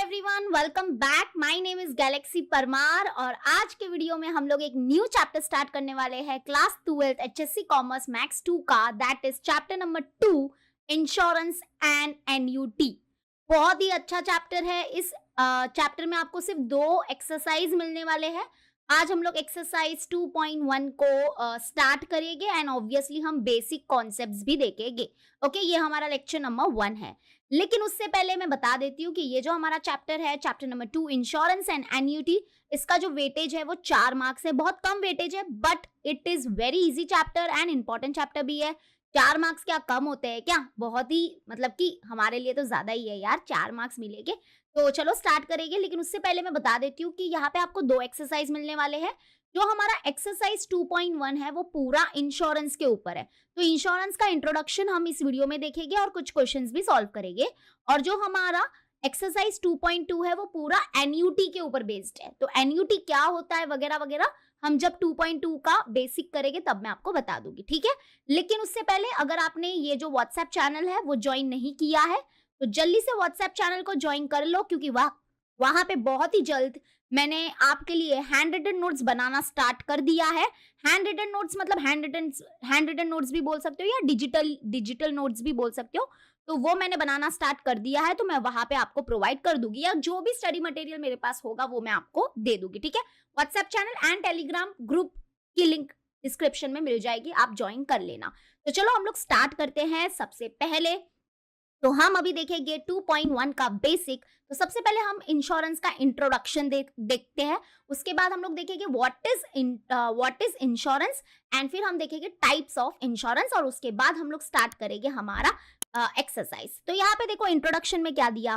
Everyone, welcome back. My name is Galaxy Parmar और आज के वीडियो में हम लोग एक न्यू चैप्टर स्टार्ट करने वाले हैं class 12th HSC commerce maths 2 का। That is chapter number 2, insurance and annuity. बहुत ही अच्छा चैप्टर है। इस चैप्टर में आपको सिर्फ 2 एक्सरसाइज मिलने वाले हैं। आज हम लोग एक्सरसाइज 2.1 को स्टार्ट करेंगे एंड ऑब्वियसली हम बेसिक कॉन्सेप्ट्स भी देखेंगे। ओके, ये हमारा लेक्चर नंबर 1 है। लेकिन उससे पहले मैं बता देती हूँ कि ये जो हमारा चैप्टर है, chapter number 2 insurance and annuity, इसका जो वेटेज है वो 4 मार्क्स है। बहुत कम वेटेज है but it is very easy chapter and important chapter भी है। 4 मार्क्स क्या कम होते हैं क्या? बहुत ही मतलब कि हमारे लिए तो ज्यादा ही है यार, 4 मार्क्स मिलेंगे। तो चलो स्टार्ट करेंगे। लेकिन उससे पहले मैं बता देती हूँ कि यहाँ पे आपको 2 एक्सरसाइज मिलने वाले हैं। जो हमारा एक्सरसाइज 2.1 है वो पूरा इंश्योरेंस के ऊपर है। तो इंश्योरेंस का इंट्रोडक्शन हम इस वीडियो में देखेंगे और कुछ क्वेश्चंस भी सॉल्व करेंगे। और जो हमारा एक्सरसाइज 2.2 है वो पूरा एन्युटी के ऊपर बेस्ड है। तो एन्युटी क्या होता है वगैरह वगैरह हम जब 2.2 का बेसिक करेंगे तब मैं आपको बता दूंगी, ठीक है। लेकिन उससे पहले अगर आपने ये जो व्हाट्सएप चैनल है वो ज्वाइन नहीं किया है तो जल्दी से व्हाट्सएप चैनल को ज्वाइन कर लो, क्योंकि वहां पे बहुत ही जल्द मैंने आपके लिए हैंड रिटन नोट्स बनाना स्टार्ट कर दिया है। हैंड रिटन नोट्स मतलब हैंड रिटन नोट्स भी बोल सकते हो या डिजिटल नोट्स भी बोल सकते हो। तो वो मैंने बनाना स्टार्ट कर दिया है, तो मैं वहां पे आपको प्रोवाइड कर दूंगी, या जो भी स्टडी मटेरियल मेरे पास होगा वो मैं आपको दे दूंगी, ठीक है। WhatsApp channel and Telegram group की लिंक डिस्क्रिप्शन में मिल जाएगी, आप ज्वाइन कर लेना। तो चलो हम लोग स्टार्ट करते हैं। सबसे पहले तो हम अभी देखेंगे 2.1 का बेसिक। तो सबसे पहले हम इंश्योरेंस का इंट्रोडक्शन देखते हैं। उसके बाद हम लोग देखेंगे व्हाट इज इंश्योरेंस एंड फिर हम देखेंगे टाइप्स ऑफ इंश्योरेंस और उसके बाद हम लोग स्टार्ट करेंगे हमारा एक्सरसाइज। तो यहाँ पे देखो इंट्रोडक्शन में क्या दिया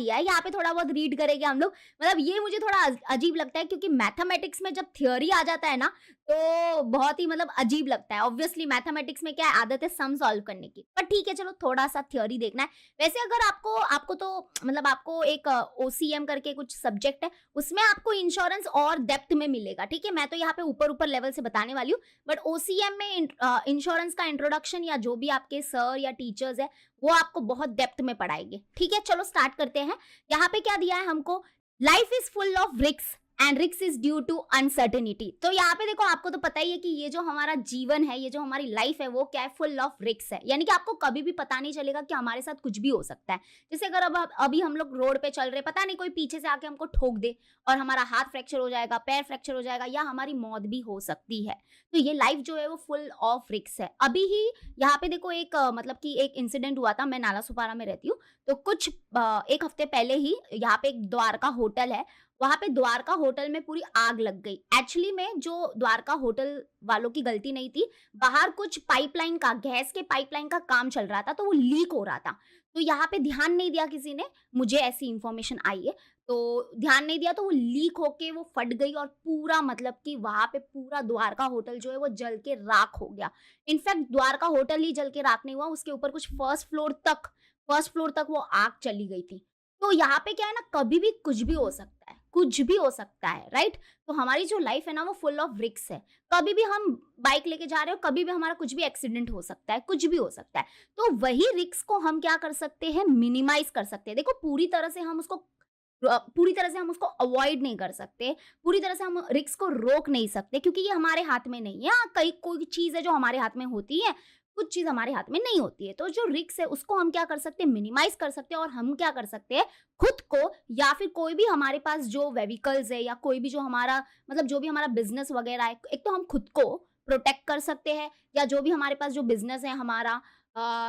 है, यहाँ पे थोड़ा बहुत रीड करेंगे हम लोग। मतलब ये मुझे थोड़ा अजीब लगता है क्योंकि मैथमेटिक्स में जब थ्योरी आ जाता है ना तो बहुत ही मतलब अजीब लगता है। ऑब्वियसली मैथमेटिक्स में क्या है, आदत है सम सॉल्व करने की, पर ठीक है चलो थोड़ा सा थ्योरी देखना है। वैसे अगर आपको तो मतलब आपको एक ओसीएम करके कुछ सब्जेक्ट है, उसमें आपको इंश्योरेंस और डेप्थ में मिलेगा, ठीक है। मैं तो यहाँ पे ऊपर लेवल से बताने वाली हूँ, बट ओसीएम में इंश्योरेंस का इंट्रोडक्शन या जो भी आपके सर या टीचर्स है वो आपको बहुत डेप्थ में पढ़ाएंगे, ठीक है। चलो स्टार्ट करते हैं। यहाँ पे क्या दिया है हमको, life is full of risk and risk is due to uncertainty. तो यहाँ पे देखो आपको तो पता ही है कि ये जो हमारा जीवन है, ये जो हमारी लाइफ है वो क्या है, फुल ऑफ रिस्क है। यानी कि आपको कभी भी पता नहीं चलेगा कि हमारे साथ कुछ भी हो सकता है। जैसे अगर अभी हम लोग रोड पे चल रहे, पता नहीं कोई पीछे से आके हमको ठोक दे और हमारा हाथ फ्रैक्चर हो जाएगा, पैर फ्रैक्चर हो जाएगा, या हमारी मौत भी हो सकती है। तो ये लाइफ जो है वो फुल ऑफ रिस्क है। अभी ही यहाँ पे देखो एक मतलब कि एक इंसिडेंट हुआ था। मैं नाला सुपारा में रहती हूँ, तो कुछ एक हफ्ते पहले ही यहाँ पे एक द्वारका होटल है, वहां पे द्वारका होटल में पूरी आग लग गई। एक्चुअली में जो द्वारका होटल वालों की गलती नहीं थी, बाहर कुछ पाइपलाइन का, गैस के पाइपलाइन का काम चल रहा था तो वो लीक हो रहा था। तो यहाँ पे ध्यान नहीं दिया किसी ने, मुझे ऐसी इंफॉर्मेशन आई है तो ध्यान नहीं दिया, तो वो लीक होके वो फट गई और पूरा मतलब कि वहां पे पूरा द्वारका होटल जो है वो जल के राख हो गया। इनफैक्ट द्वारका होटल ही जल के राख नहीं हुआ, उसके ऊपर कुछ फर्स्ट फ्लोर तक वो आग चली गई थी। तो यहाँ पे क्या है ना, कभी भी कुछ भी हो सकता है, कुछ भी हो सकता है, राइट। तो हमारी जो लाइफ है ना वो फुल ऑफ रिस्क है। कभी भी हम बाइक लेके जा रहे हो, कभी भी हमारा कुछ भी एक्सीडेंट हो सकता है, कुछ भी हो सकता है। तो वही रिस्क को हम क्या कर सकते हैं, मिनिमाइज कर सकते हैं। देखो पूरी तरह से हम उसको अवॉइड नहीं कर सकते, पूरी तरह से हम रिस्क को रोक नहीं सकते, क्योंकि ये हमारे हाथ में नहीं है। हाँ, कोई चीज है जो हमारे हाथ में होती है, कुछ चीज हमारे हाथ में नहीं होती है। तो जो रिस्क है उसको हम क्या कर सकते हैं, मिनिमाइज कर सकते हैं। और हम क्या कर सकते हैं, खुद को या फिर कोई भी हमारे पास जो व्हीकल्स है या कोई भी जो हमारा मतलब जो भी हमारा बिजनेस वगैरह है, एक तो हम खुद को प्रोटेक्ट कर सकते हैं, या जो भी हमारे पास जो बिजनेस है हमारा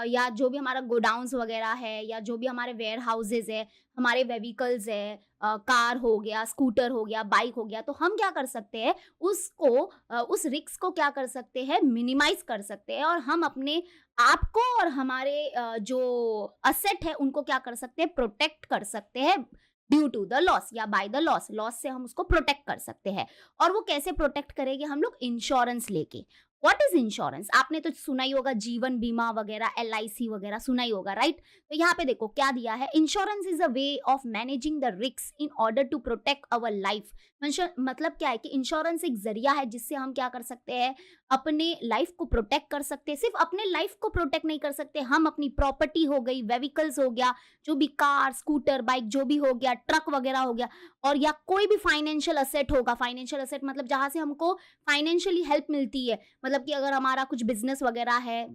या जो भी हमारा गोडाउन्स वगैरह है, या जो भी हमारे वेयर हाउसेज है, हमारे व्हीकल्स है, कार हो गया, स्कूटर हो गया, बाइक हो गया, तो हम क्या कर सकते हैं, उस रिस्क को क्या कर सकते हैं, मिनिमाइज कर सकते हैं। और हम अपने आप को और हमारे जो असेट है उनको क्या कर सकते हैं, प्रोटेक्ट कर सकते हैं ड्यू टू द लॉस या बाय द लॉस से हम उसको प्रोटेक्ट कर सकते हैं। और वो कैसे प्रोटेक्ट करेंगे हम लोग, इंश्योरेंस लेके। व्हाट इज इंश्योरेंस, आपने तो सुना ही होगा, जीवन बीमा वगैरह, एलआईसी वगैरह सुना ही होगा, राइट। तो यहाँ पे देखो क्या दिया है, insurance is a way of managing the risk in order to protect our life. मतलब क्या है कि इंश्योरेंस एक जरिया है जिससे हम क्या कर सकते हैं, अपने लाइफ को प्रोटेक्ट कर सकते हैं। सिर्फ अपने लाइफ को प्रोटेक्ट नहीं कर सकते, हम अपनी प्रॉपर्टी हो गई, व्हीकल्स हो गया, जो भी कार, स्कूटर, बाइक जो भी हो गया, ट्रक वगैरह हो गया, और या कोई भी फाइनेंशियल असेट होगा। फाइनेंशियल असेट मतलब जहां से हमको फाइनेंशियली हेल्प मिलती है, मतलब कि अगर हमारा कुछ बिजनेस वगैरह है,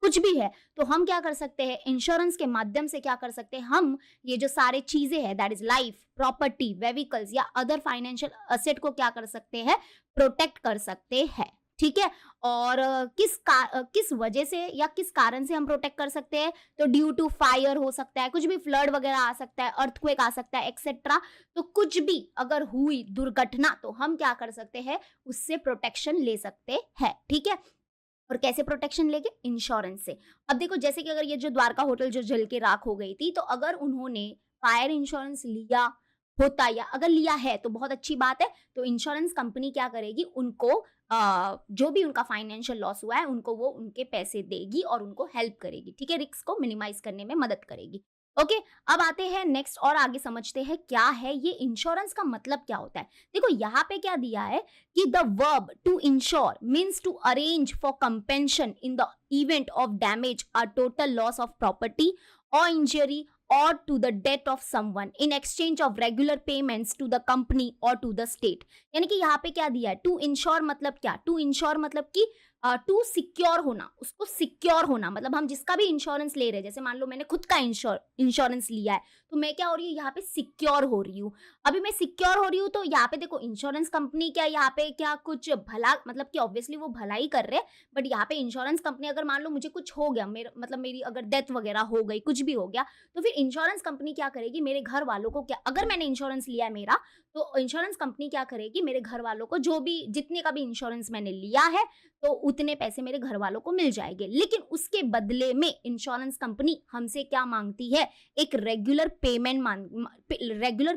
कुछ भी है, तो हम क्या कर सकते हैं, इंश्योरेंस के माध्यम से क्या कर सकते हैं, हम ये जो सारे चीजें हैं, that is life, property, vehicles या अदर फाइनेंशियल असेट को क्या कर सकते हैं, प्रोटेक्ट कर सकते हैं। ठीक है। और किस वजह से या किस कारण से हम प्रोटेक्ट कर सकते हैं, तो ड्यू टू फायर हो सकता है, कुछ भी फ्लड वगैरह आ सकता है, अर्थक्वेक आ सकता है, एक्सेट्रा। तो कुछ भी अगर हुई दुर्घटना, तो हम क्या कर सकते हैं, उससे प्रोटेक्शन ले सकते हैं। ठीक है। और कैसे प्रोटेक्शन लेंगे, इंश्योरेंस से। अब देखो, जैसे कि अगर ये जो द्वारका होटल जो जल के राख हो गई थी, तो अगर उन्होंने फायर इंश्योरेंस लिया होता, या अगर लिया है तो बहुत अच्छी बात है, तो इंश्योरेंस कंपनी क्या करेगी, उनको जो भी उनका फाइनेंशियल लॉस हुआ है, उनको वो उनके पैसे देगी और उनको हेल्प करेगी। ठीक है, रिस्क को मिनिमाइज करने में मदद करेगी। ओके, अब आते हैं नेक्स्ट और आगे समझते हैं क्या है ये इंश्योरेंस का मतलब क्या होता है। देखो यहाँ पे क्या दिया है कि the verb to insure means to arrange for compensation in the event of damage or total loss of property or injury or to the death of someone in exchange of regular payments to the company or to the state। यानी कि यहाँ पे क्या दिया है, to ensure मतलब क्या, to ensure मतलब कि टू सिक्योर होना, उसको सिक्योर होना, मतलब हम जिसका भी इंश्योरेंस ले रहे हैं, जैसे मान लो मैंने खुद का इंश्योरेंस लिया है, तो मैं क्या हो रही हूँ, यहाँ पे सिक्योर हो रही हूँ। अभी मैं सिक्योर हो रही हूँ, तो यहाँ पे देखो इंश्योरेंस कंपनी क्या यहाँ पे क्या कुछ भला, मतलब कि ऑब्वियसली वो भला ही कर रहे हैं, बट यहाँ पे इंश्योरेंस कंपनी अगर मान लो मुझे कुछ हो गया, मतलब मेरी अगर डेथ वगैरह हो गई, कुछ भी हो गया, तो फिर इंश्योरेंस कंपनी क्या करेगी, मेरे घर वालों को क्या, अगर मैंने इंश्योरेंस लिया है मेरा, तो इंश्योरेंस कंपनी क्या करेगी, मेरे घर वालों को जो भी जितने का भी इंश्योरेंस मैंने लिया है, तो उतने पैसे मेरे घर वालों को मिल जाएंगे। लेकिन उसके बदले में इंश्योरेंस कंपनी हमसे क्या मांगती है, एक रेगुलर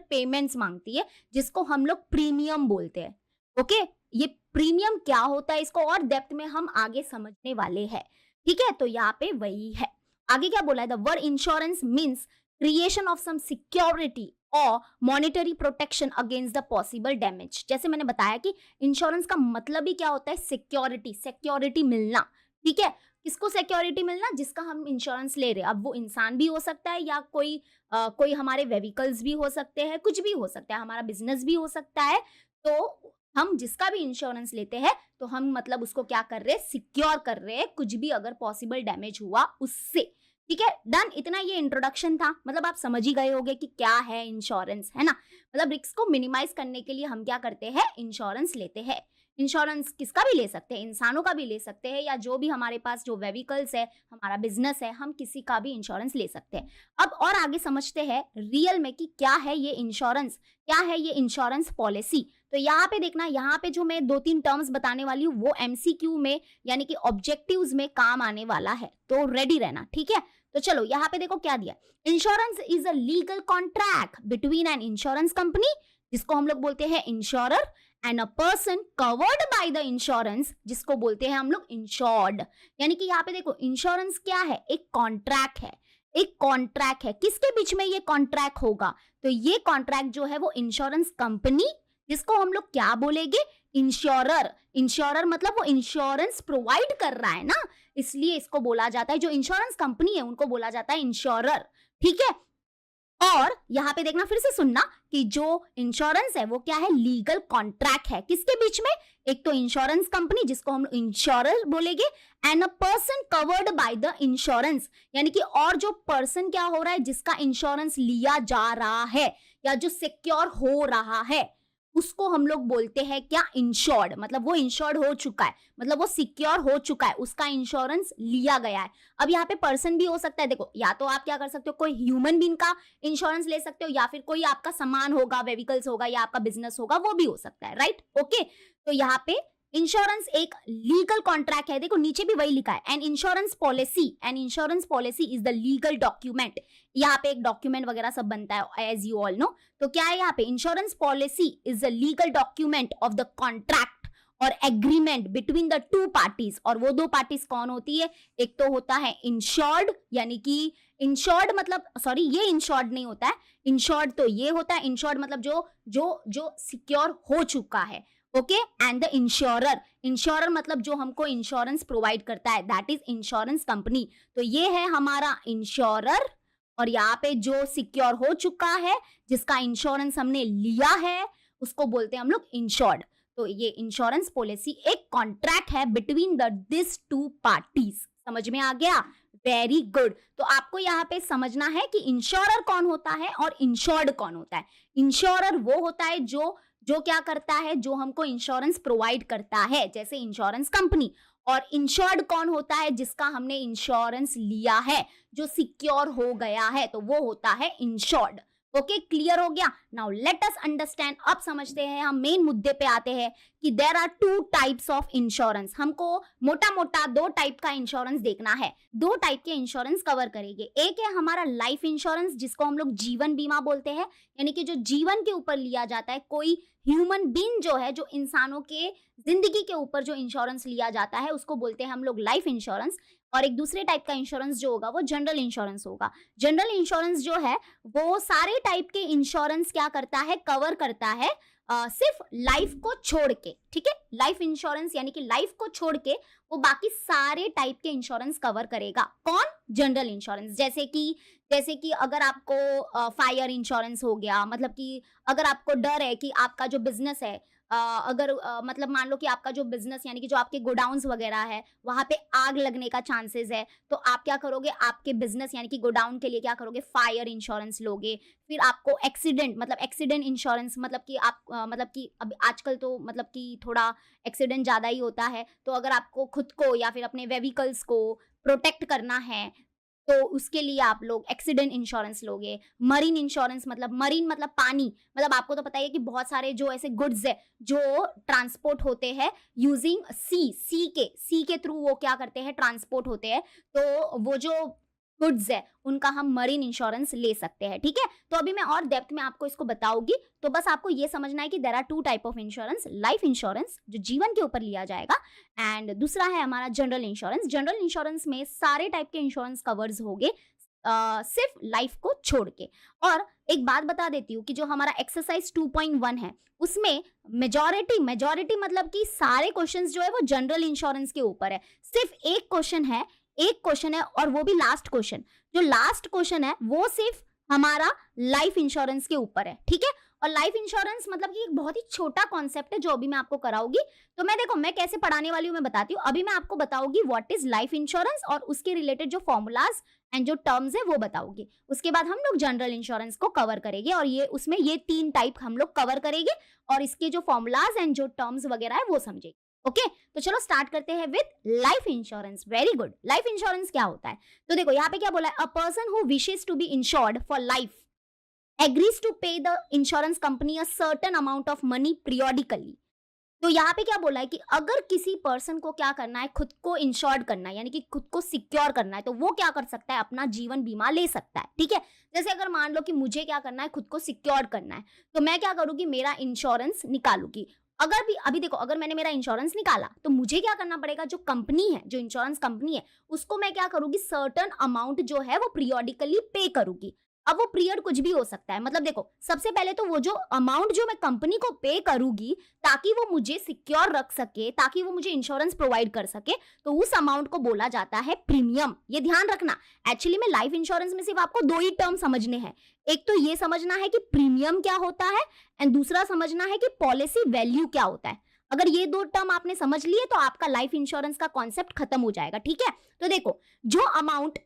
पेमेंट्स मांगती है, जिसको हम लोग प्रीमियम बोलते हैं। ओके, ये प्रीमियम क्या होता है, इसको और डेप्थ में हम आगे समझने वाले हैं। ठीक है, तो यहाँ पे वही है। आगे क्या बोला है, the word insurance means creation of some security or monetary protection against the possible damage. जैसे मैंने बताया कि इंश्योरेंस का मतलब ही क्या होता है, सिक्योरिटी मिलना। ठीक है, किसको सिक्योरिटी मिलना, जिसका हम इंश्योरेंस ले रहे हैं। अब वो इंसान भी हो सकता है, या कोई हमारे व्हीकल्स भी हो सकते हैं, कुछ भी हो सकता है, हमारा बिजनेस भी हो सकता है। तो हम जिसका भी इंश्योरेंस लेते हैं, तो हम मतलब उसको क्या कर रहे हैं, सिक्योर कर रहे हैं, कुछ भी अगर पॉसिबल डैमेज हुआ उससे। ठीक है, डन। इतना ये इंट्रोडक्शन था, मतलब आप समझ ही गए होंगे कि क्या है इंश्योरेंस, है ना। मतलब रिस्क को मिनिमाइज करने के लिए हम क्या करते हैं, इंश्योरेंस लेते हैं। इंश्योरेंस किसका भी ले सकते हैं, इंसानों का भी ले सकते हैं, या जो भी हमारे पास जो व्हीकल्स है, हमारा बिजनेस है, हम किसी का भी इंश्योरेंस ले सकते हैं। अब और आगे समझते हैं रियल में कि क्या है ये इंश्योरेंस, क्या है ये इंश्योरेंस पॉलिसी। तो यहाँ पे देखना, यहाँ पे जो मैं 2-3 टर्म्स बताने वाली हूँ, वो एमसीक्यू में यानी कि ऑब्जेक्टिव्स में काम आने वाला है, तो रेडी रहना। ठीक है, तो चलो यहाँ पे देखो क्या दिया, insurance is a legal contract between an insurance company, जिसको हम लोग बोलते हैं insurer, and a person covered by the insurance, जिसको बोलते हैं हम लोग इंश्योर्ड। यानी कि यहाँ पे देखो इंश्योरेंस क्या है, एक कॉन्ट्रैक्ट है, एक कॉन्ट्रैक्ट है। किसके बीच में ये कॉन्ट्रैक्ट होगा, तो ये कॉन्ट्रैक्ट जो है वो इंश्योरेंस कंपनी, जिसको हम लोग क्या बोलेंगे, इंश्योरर। इंश्योरर मतलब वो इंश्योरेंस प्रोवाइड कर रहा है ना, इसलिए इसको बोला जाता है, जो इंश्योरेंस कंपनी है उनको बोला जाता है इंश्योरर। ठीक है, और यहाँ पे देखना, फिर से सुनना कि जो इंश्योरेंस है वो क्या है, लीगल कॉन्ट्रैक्ट है। किसके बीच में, एक तो इंश्योरेंस कंपनी जिसको हम इंश्योरर बोलेंगे, and a person covered by the insurance, यानी कि और जो पर्सन क्या हो रहा है, जिसका इंश्योरेंस लिया जा रहा है या जो सिक्योर हो रहा है, उसको हम लोग बोलते हैं क्या, इंश्योर्ड। मतलब वो इंश्योर्ड हो चुका है, मतलब वो सिक्योर हो चुका है, उसका इंश्योरेंस लिया गया है। अब यहाँ पे पर्सन भी हो सकता है, देखो या तो आप क्या कर सकते हो, कोई ह्यूमन बीइंग का इंश्योरेंस ले सकते हो, या फिर कोई आपका सामान होगा, व्हीकल्स होगा, या आपका बिजनेस होगा, वो भी हो सकता है। Right, okay. तो यहाँ पे इंश्योरेंस एक लीगल कॉन्ट्रैक्ट है, देखो नीचे भी वही लिखा है, an insurance policy is the legal document. यहाँ पे एक डॉक्यूमेंट वगैरह सब बनता है, एज यू ऑल नो। तो क्या है यहाँ पे, insurance policy is the legal document of the contract or agreement between the two parties. और वो दो पार्टीज कौन होती है, एक तो होता है इंश्योर्ड, यानी कि इंश्योर्ड मतलब, सॉरी ये इंश्योर्ड नहीं होता है, इंश्योर्ड तो ये होता है, इंश्योर्ड मतलब जो सिक्योर हो चुका है। Okay, and the insurer, insurer मतलब जो हमको इंश्योरेंस प्रोवाइड करता है, दैट इज इंश्योरेंस कंपनी। तो ये है हमारा इंश्योरर, और यहाँ पे जो सिक्योर हो चुका है, जिसका इंश्योरेंस हमने लिया है, उसको बोलते हैं हम लोग इंश्योर्ड। तो ये इंश्योरेंस पॉलिसी एक कॉन्ट्रैक्ट है बिटवीन दिस टू पार्टीज। समझ में आ गया? Very good. तो आपको यहाँ पे समझना है कि इंश्योरर कौन होता है और इंश्योर्ड कौन होता है। इंश्योरर वो होता है जो क्या करता है, जो हमको इंश्योरेंस प्रोवाइड करता है, जैसे इंश्योरेंस कंपनी। और इंश्योर्ड कौन होता है, जिसका हमने इंश्योरेंस लिया है, जो सिक्योर हो गया है, तो वो होता है इंश्योर्ड। ओके, क्लियर हो गया? Now let us understand. अब समझते हैं, हम मेन मुद्दे पे आते हैं कि there are two types of insurance. हमको मोटा मोटा दो टाइप का इंश्योरेंस देखना है। दो टाइप के इंश्योरेंस कवर करेंगे। एक है हमारा लाइफ इंश्योरेंस, जिसको हम लोग जीवन बीमा बोलते हैं, यानी कि जो जीवन के ऊपर लिया जाता है, कोई ह्यूमन बीइंग जो है, जो इंसानों के जिंदगी के ऊपर जो इंश्योरेंस लिया जाता है, उसको बोलते हैं हम लोग लाइफ इंश्योरेंस। और एक दूसरे टाइप का इंश्योरेंस जो होगा वो जनरल इंश्योरेंस होगा। जनरल इंश्योरेंस जो है वो सारे टाइप के इंश्योरेंस क्या करता है, कवर करता है, सिर्फ लाइफ को छोड़ के। ठीक है, लाइफ इंश्योरेंस यानी कि लाइफ को छोड़ के वो बाकी सारे टाइप के इंश्योरेंस कवर करेगा। कौन? General insurance. जैसे कि अगर आपको फायर इंश्योरेंस हो गया, मतलब कि अगर आपको डर है कि आपका जो बिजनेस है, अगर मतलब मान लो कि आपका जो बिजनेस यानी कि जो आपके गोडाउन्स वगैरह है, वहां पे आग लगने का चांसेस है, तो आप क्या करोगे, आपके बिजनेस यानी कि गोडाउन के लिए क्या करोगे, फायर इंश्योरेंस लोगे। फिर आपको एक्सीडेंट, मतलब एक्सीडेंट इंश्योरेंस, मतलब कि आप मतलब कि अब आजकल तो मतलब कि थोड़ा एक्सीडेंट ज़्यादा ही होता है, तो अगर आपको खुद को या फिर अपने व्हीकल्स को प्रोटेक्ट करना है, तो उसके लिए आप लोग एक्सीडेंट इंश्योरेंस लोगे। मरीन इंश्योरेंस, मतलब मरीन मतलब पानी, मतलब आपको तो पता ही है कि बहुत सारे जो ऐसे गुड्स है जो ट्रांसपोर्ट होते हैं यूजिंग सी के थ्रू वो क्या करते हैं, ट्रांसपोर्ट होते हैं, तो वो जो गुड्स है उनका हम मरीन इंश्योरेंस ले सकते हैं। ठीक है, तो अभी मैं और डेप्थ में आपको इसको बताऊंगी। तो बस आपको ये समझना है कि there are two type of insurance, life insurance जो जीवन के ऊपर लिया जाएगा, एंड दूसरा है हमारा जनरल इंश्योरेंस। जनरल इंश्योरेंस में सारे टाइप के इंश्योरेंस कवर्स होंगे, सिर्फ लाइफ को छोड़ के। और एक बात बता देती हूँ कि जो हमारा एक्सरसाइज 2.1 है, उसमें मेजॉरिटी मतलब कि सारे क्वेश्चंस जो है वो जनरल इंश्योरेंस के ऊपर है। सिर्फ एक क्वेश्चन है और वो भी लास्ट क्वेश्चन। जो लास्ट क्वेश्चन है वो सिर्फ हमारा लाइफ इंश्योरेंस के ऊपर है। ठीक है, और लाइफ इंश्योरेंस मतलब कि एक बहुत ही छोटा कॉन्सेप्ट है जो अभी मैं आपको कराऊंगी। तो मैं कैसे पढ़ाने वाली हूँ मैं बताती हूँ। अभी मैं आपको बताऊंगी व्हाट इज लाइफ इंश्योरेंस और उसके रिलेटेड जो फॉर्मूलाज एंड जो टर्म्स है वो बताऊंगी। उसके बाद हम लोग जनरल इंश्योरेंस को कवर करेंगे, और उसमें ये 3 टाइप हम लोग कवर करेंगे, और इसके जो फॉर्मूलाज एंड जो टर्म्स वगैरह है वो समझेंगे। ओके, तो चलो स्टार्ट करते हैं with life insurance. Very good. Life insurance क्या होता है? तो देखो यहाँ पे क्या बोला है, a person who wishes to be insured for life agrees to pay the insurance company a certain amount of money periodically। तो यहाँ पे क्या बोला है कि अगर किसी पर्सन को क्या करना है, खुद को इंश्योर्ड करना है, यानी कि खुद को सिक्योर करना है, तो वो क्या कर सकता है, अपना जीवन बीमा ले सकता है। ठीक है, जैसे अगर मान लो कि मुझे क्या करना है, खुद को सिक्योर करना है, तो मैं क्या करूंगी, मेरा इंश्योरेंस निकालूंगी। अगर भी अभी देखो, अगर मैंने मेरा इंश्योरेंस निकाला तो मुझे क्या करना पड़ेगा, जो कंपनी है, जो इंश्योरेंस कंपनी है, उसको मैं क्या करूंगी, सर्टेन अमाउंट जो है वो पीरियोडिकली पे करूंगी। अब वो पीरियड कुछ भी हो सकता है, मतलब देखो सबसे पहले तो वो जो अमाउंट जो मैं कंपनी को पे करूंगी ताकि वो मुझे सिक्योर रख सके, ताकि वो मुझे इंश्योरेंस प्रोवाइड कर सके, तो उस अमाउंट को बोला जाता है प्रीमियम। ये ध्यान रखना। एक्चुअली में लाइफ इंश्योरेंस में सिर्फ आपको 2 ही टर्म समझने हैं। एक तो ये समझना है कि प्रीमियम क्या होता है, एंड दूसरा समझना है कि पॉलिसी वैल्यू क्या होता है। अगर ये 2 टर्म आपने समझ लिए तो आपका लाइफ इंश्योरेंस का कॉन्सेप्ट खत्म हो जाएगा। ठीक है, तो देखो जो अमाउंट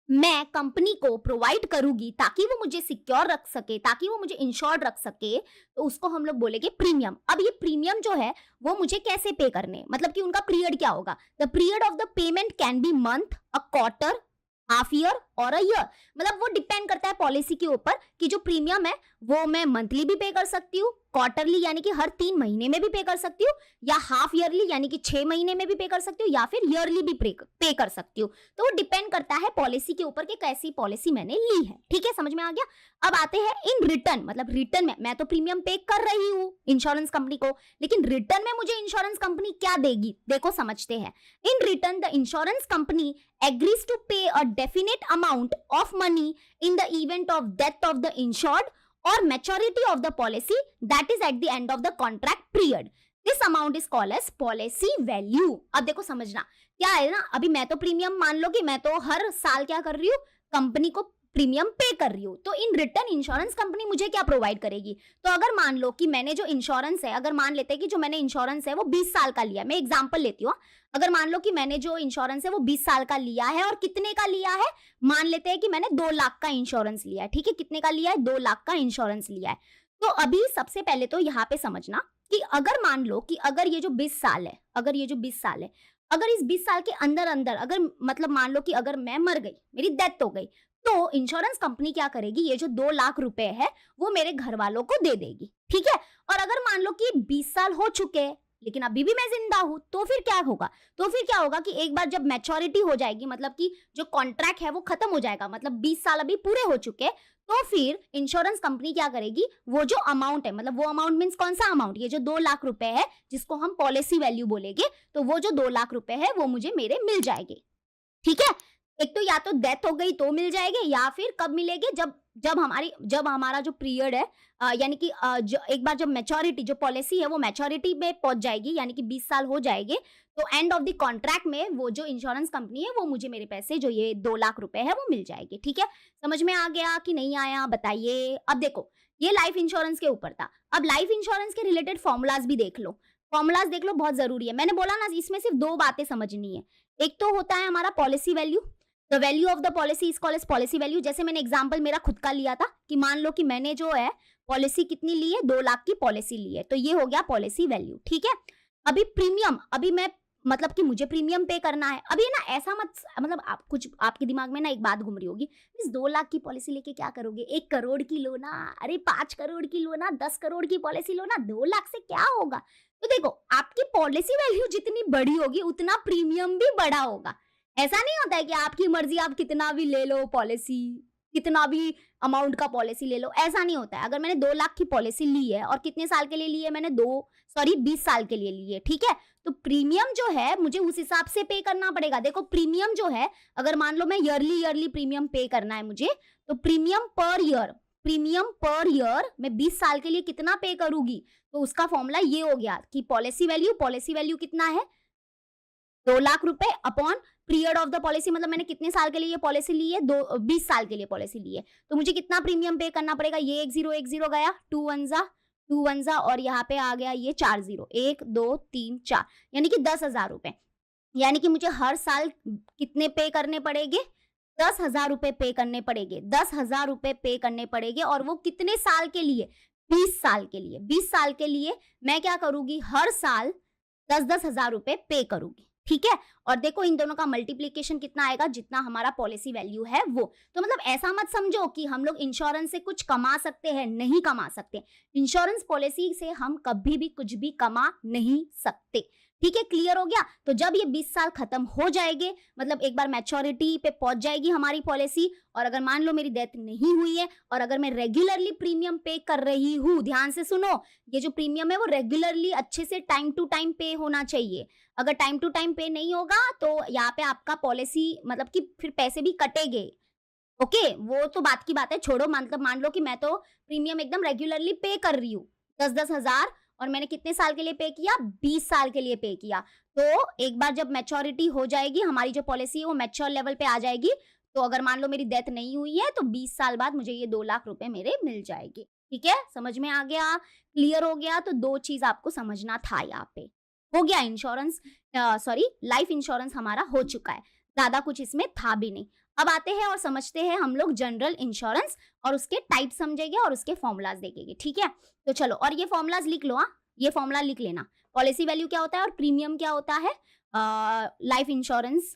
मैं कंपनी को प्रोवाइड करूंगी ताकि वो मुझे सिक्योर रख सके, ताकि वो मुझे इंश्योर्ड रख सके, तो उसको हम लोग बोलेंगे प्रीमियम। अब ये प्रीमियम जो है वो मुझे कैसे पे करने, मतलब कि उनका पीरियड क्या होगा। The period of the payment can be month, a quarter, half year और अ ईयर। मतलब वो डिपेंड करता है पॉलिसी के ऊपर कि जो प्रीमियम है वो मैं मंथली भी पे कर सकती हूँ, क्वार्टरली यानी कि हर 3 महीने में भी पे कर सकती हूँ, या हाफ ईयरली यानी कि 6 महीने में भी पे कर सकती हूँ, या फिर ईयरली भी पे कर सकती हूँ। तो वो डिपेंड करता है पॉलिसी के ऊपर कि कैसी पॉलिसी मैंने ली है। ठीक है, समझ में आ गया। अब आते हैं इन रिटर्न, मतलब रिटर्न में मैं तो प्रीमियम पे कर रही हूँ इंश्योरेंस कंपनी को, लेकिन रिटर्न में मुझे इंश्योरेंस कंपनी क्या देगी, देखो समझते हैं। In return the insurance company agrees to pay a definite amount of money in the event of death of the insured or maturity of the policy, that is at the end of the contract period। This amount is called as policy value. अब देखो समझना क्या है ना, अभी मैं तो premium, मान लो कि मैं तो हर साल क्या कर रही हूँ, कंपनी को प्रीमियम पे कर रही हूँ, तो इन रिटर्न इंश्योरेंस कंपनी मुझे क्या प्रोवाइड करेगी। तो अगर मान लो कि मैंने जो इंश्योरेंस है, अगर मान लेते हैं कि जो मैंने इंश्योरेंस है वो 20 साल का लिया है, मैं एग्जांपल लेती हूँ, अगर मान लो कि मैंने जो इंश्योरेंस है वो 20 साल का लिया है, और कितने का लिया है, मान लेते हैं कि मैंने 2 लाख का इंश्योरेंस लिया है, ठीक है, कितने का लिया है, 2 लाख का इंश्योरेंस लिया है। तो अभी सबसे पहले तो यहाँ पे समझना कि अगर मान लो कि अगर ये जो 20 साल है, अगर ये जो 20 साल है, अगर इस 20 साल के अंदर अंदर अगर मतलब मान लो कि अगर मैं मर गई, मेरी डेथ हो गई, तो इंश्योरेंस कंपनी क्या करेगी, ये जो 2 लाख रुपए है वो मेरे घर वालों को दे देगी, ठीक है। और अगर मान लो कि 20 साल हो चुके हैं लेकिन अभी भी मैं जिंदा हूं, तो फिर क्या होगा, तो फिर क्या होगा कि एक बार जब मैच्योरिटी हो जाएगी, मतलब कि जो कॉन्ट्रैक्ट है वो खत्म हो जाएगा, मतलब 20 साल अभी पूरे हो चुके हैं, तो फिर इंश्योरेंस कंपनी क्या करेगी, वो जो अमाउंट है, मतलब वो अमाउंट मींस कौन सा अमाउंट, ये जो 2 लाख रुपए है जिसको हम पॉलिसी वैल्यू बोलेंगे, तो वो जो 2 लाख रुपए है वो मुझे मेरे मिल जाएंगे, ठीक है। एक तो या तो डेथ हो गई तो मिल जाएंगे, या फिर कब मिलेंगे, जब हमारा जो पीरियड है, यानी कि एक बार जब मैच्योरिटी, जो पॉलिसी है वो मैच्योरिटी में पहुंच जाएगी, यानी कि 20 साल हो जाएंगे, तो एंड ऑफ द कॉन्ट्रैक्ट में वो जो इंश्योरेंस कंपनी है वो मुझे मेरे पैसे जो ये 2 लाख रुपए है वो मिल जाएंगे, ठीक है। समझ में आ गया कि नहीं आया, बताइए। अब देखो ये लाइफ इंश्योरेंस के ऊपर था, अब लाइफ इंश्योरेंस के रिलेटेड फॉर्मूलाज भी देख लो, फॉर्मूलाज देख लो, बहुत जरूरी है। मैंने बोला ना, इसमें सिर्फ 2 बातें समझनी है, एक तो होता है हमारा policy value, the value of the policy is called as policy value. जैसे मैंने एग्जांपल मेरा खुद का लिया था कि मान लो कि मैंने जो है पॉलिसी कितनी ली है, 2 लाख की पॉलिसी ली है, तो ये हो गया पॉलिसी वैल्यू, ठीक है। अभी प्रीमियम, अभी मैं मतलब कि मुझे प्रीमियम पे करना है, अभी ना ऐसा मत, मतलब आप कुछ आपके दिमाग में ना एक बात घूम रही होगी, इस 2 लाख की पॉलिसी लेके क्या करोगे, 1 करोड़ की लो ना, अरे 5 करोड़ की लो ना, 10 करोड़ की पॉलिसी लो ना, 2 लाख से क्या होगा। तो देखो आपकी पॉलिसी वैल्यू जितनी बड़ी होगी उतना प्रीमियम भी बड़ा होगा। ऐसा नहीं होता है कि आपकी मर्जी, आप कितना भी ले लो पॉलिसी, कितना भी अमाउंट का पॉलिसी ले लो, ऐसा नहीं होता है। अगर मैंने 2 लाख की पॉलिसी ली है, और कितने साल के लिए ली है मैंने, 20 साल के लिए ली है, ठीक है, तो प्रीमियम जो है मुझे उस हिसाब से पे करना पड़ेगा। देखो प्रीमियम जो है, अगर मान लो मैं ईयरली प्रीमियम पे करना है मुझे, तो प्रीमियम पर ईयर मैं 20 साल के लिए कितना पे करूंगी, तो उसका फॉर्मूला ये हो गया कि पॉलिसी वैल्यू कितना है, 2 लाख रुपए upon period of the policy, मतलब मैंने कितने साल के लिए ये पॉलिसी ली है, 20 साल के लिए पॉलिसी ली है, तो मुझे कितना प्रीमियम पे करना पड़ेगा, ये 10 गया, 2 1 जा, और यहाँ पे आ गया ये 4 0, 1 2 3 4, यानी कि 10,000 रुपए, यानी कि मुझे हर साल कितने पे करने पड़ेंगे, 10,000 रुपए पे करने पड़ेंगे, 10,000 रुपए पे करने पड़ेंगे, और वो कितने साल के लिए, 20 साल के लिए। 20 साल के लिए मैं क्या करूंगी, हर साल 10,000 रुपए पे करूंगी, ठीक है। और देखो इन दोनों का मल्टीप्लीकेशन कितना आएगा, जितना हमारा पॉलिसी वैल्यू है वो। तो मतलब ऐसा मत समझो कि हम लोग इंश्योरेंस से कुछ कमा सकते हैं, नहीं कमा सकते। इंश्योरेंस पॉलिसी से हम कभी भी कुछ भी कमा नहीं सकते, ठीक है, क्लियर हो गया। तो जब ये 20 साल खत्म हो जाएंगे, मतलब एक बार मैच्योरिटी पे पहुंच जाएगी हमारी पॉलिसी, और अगर मान लो मेरी डेथ नहीं हुई है, और अगर मैं रेगुलरली प्रीमियम पे कर रही हूं, ध्यान से सुनो, ये जो प्रीमियम है वो रेगुलरली अच्छे से टाइम टू टाइम पे होना चाहिए। अगर टाइम टू टाइम पे नहीं होगा तो यहाँ पे आपका पॉलिसी मतलब कि फिर पैसे भी कटेंगे, ओके, वो तो बात की बात है, छोड़ो। मतलब मान लो कि मैं तो प्रीमियम एकदम रेगुलरली पे कर रही हूँ 10-10 हजार, और मैंने कितने साल के लिए पे किया, 20 साल के लिए पे किया। तो एक बार जब मैच्योरिटी हो जाएगी, हमारी जो पॉलिसी है वो मैच्योर लेवल पे आ जाएगी, तो अगर मान लो मेरी डेथ नहीं हुई है तो 20 साल बाद मुझे ये 2 लाख रुपए मेरे मिल जाएंगे, ठीक है, समझ में आ गया, क्लियर हो गया। तो 2 चीज आपको समझना था, यहाँ पे हो गया इंश्योरेंस, लाइफ इंश्योरेंस हमारा हो चुका है, ज्यादा कुछ इसमें था भी नहीं। अब आते हैं और समझते हैं हम लोग जनरल इंश्योरेंस, और उसके टाइप समझेंगे और उसके फॉर्मूलाज देखेंगे, ठीक है। तो चलो, और ये फॉर्मूलाज लिख लो, हाँ, ये फॉर्मूला लिख लेना, पॉलिसी वैल्यू क्या होता है और प्रीमियम क्या होता है लाइफ इंश्योरेंस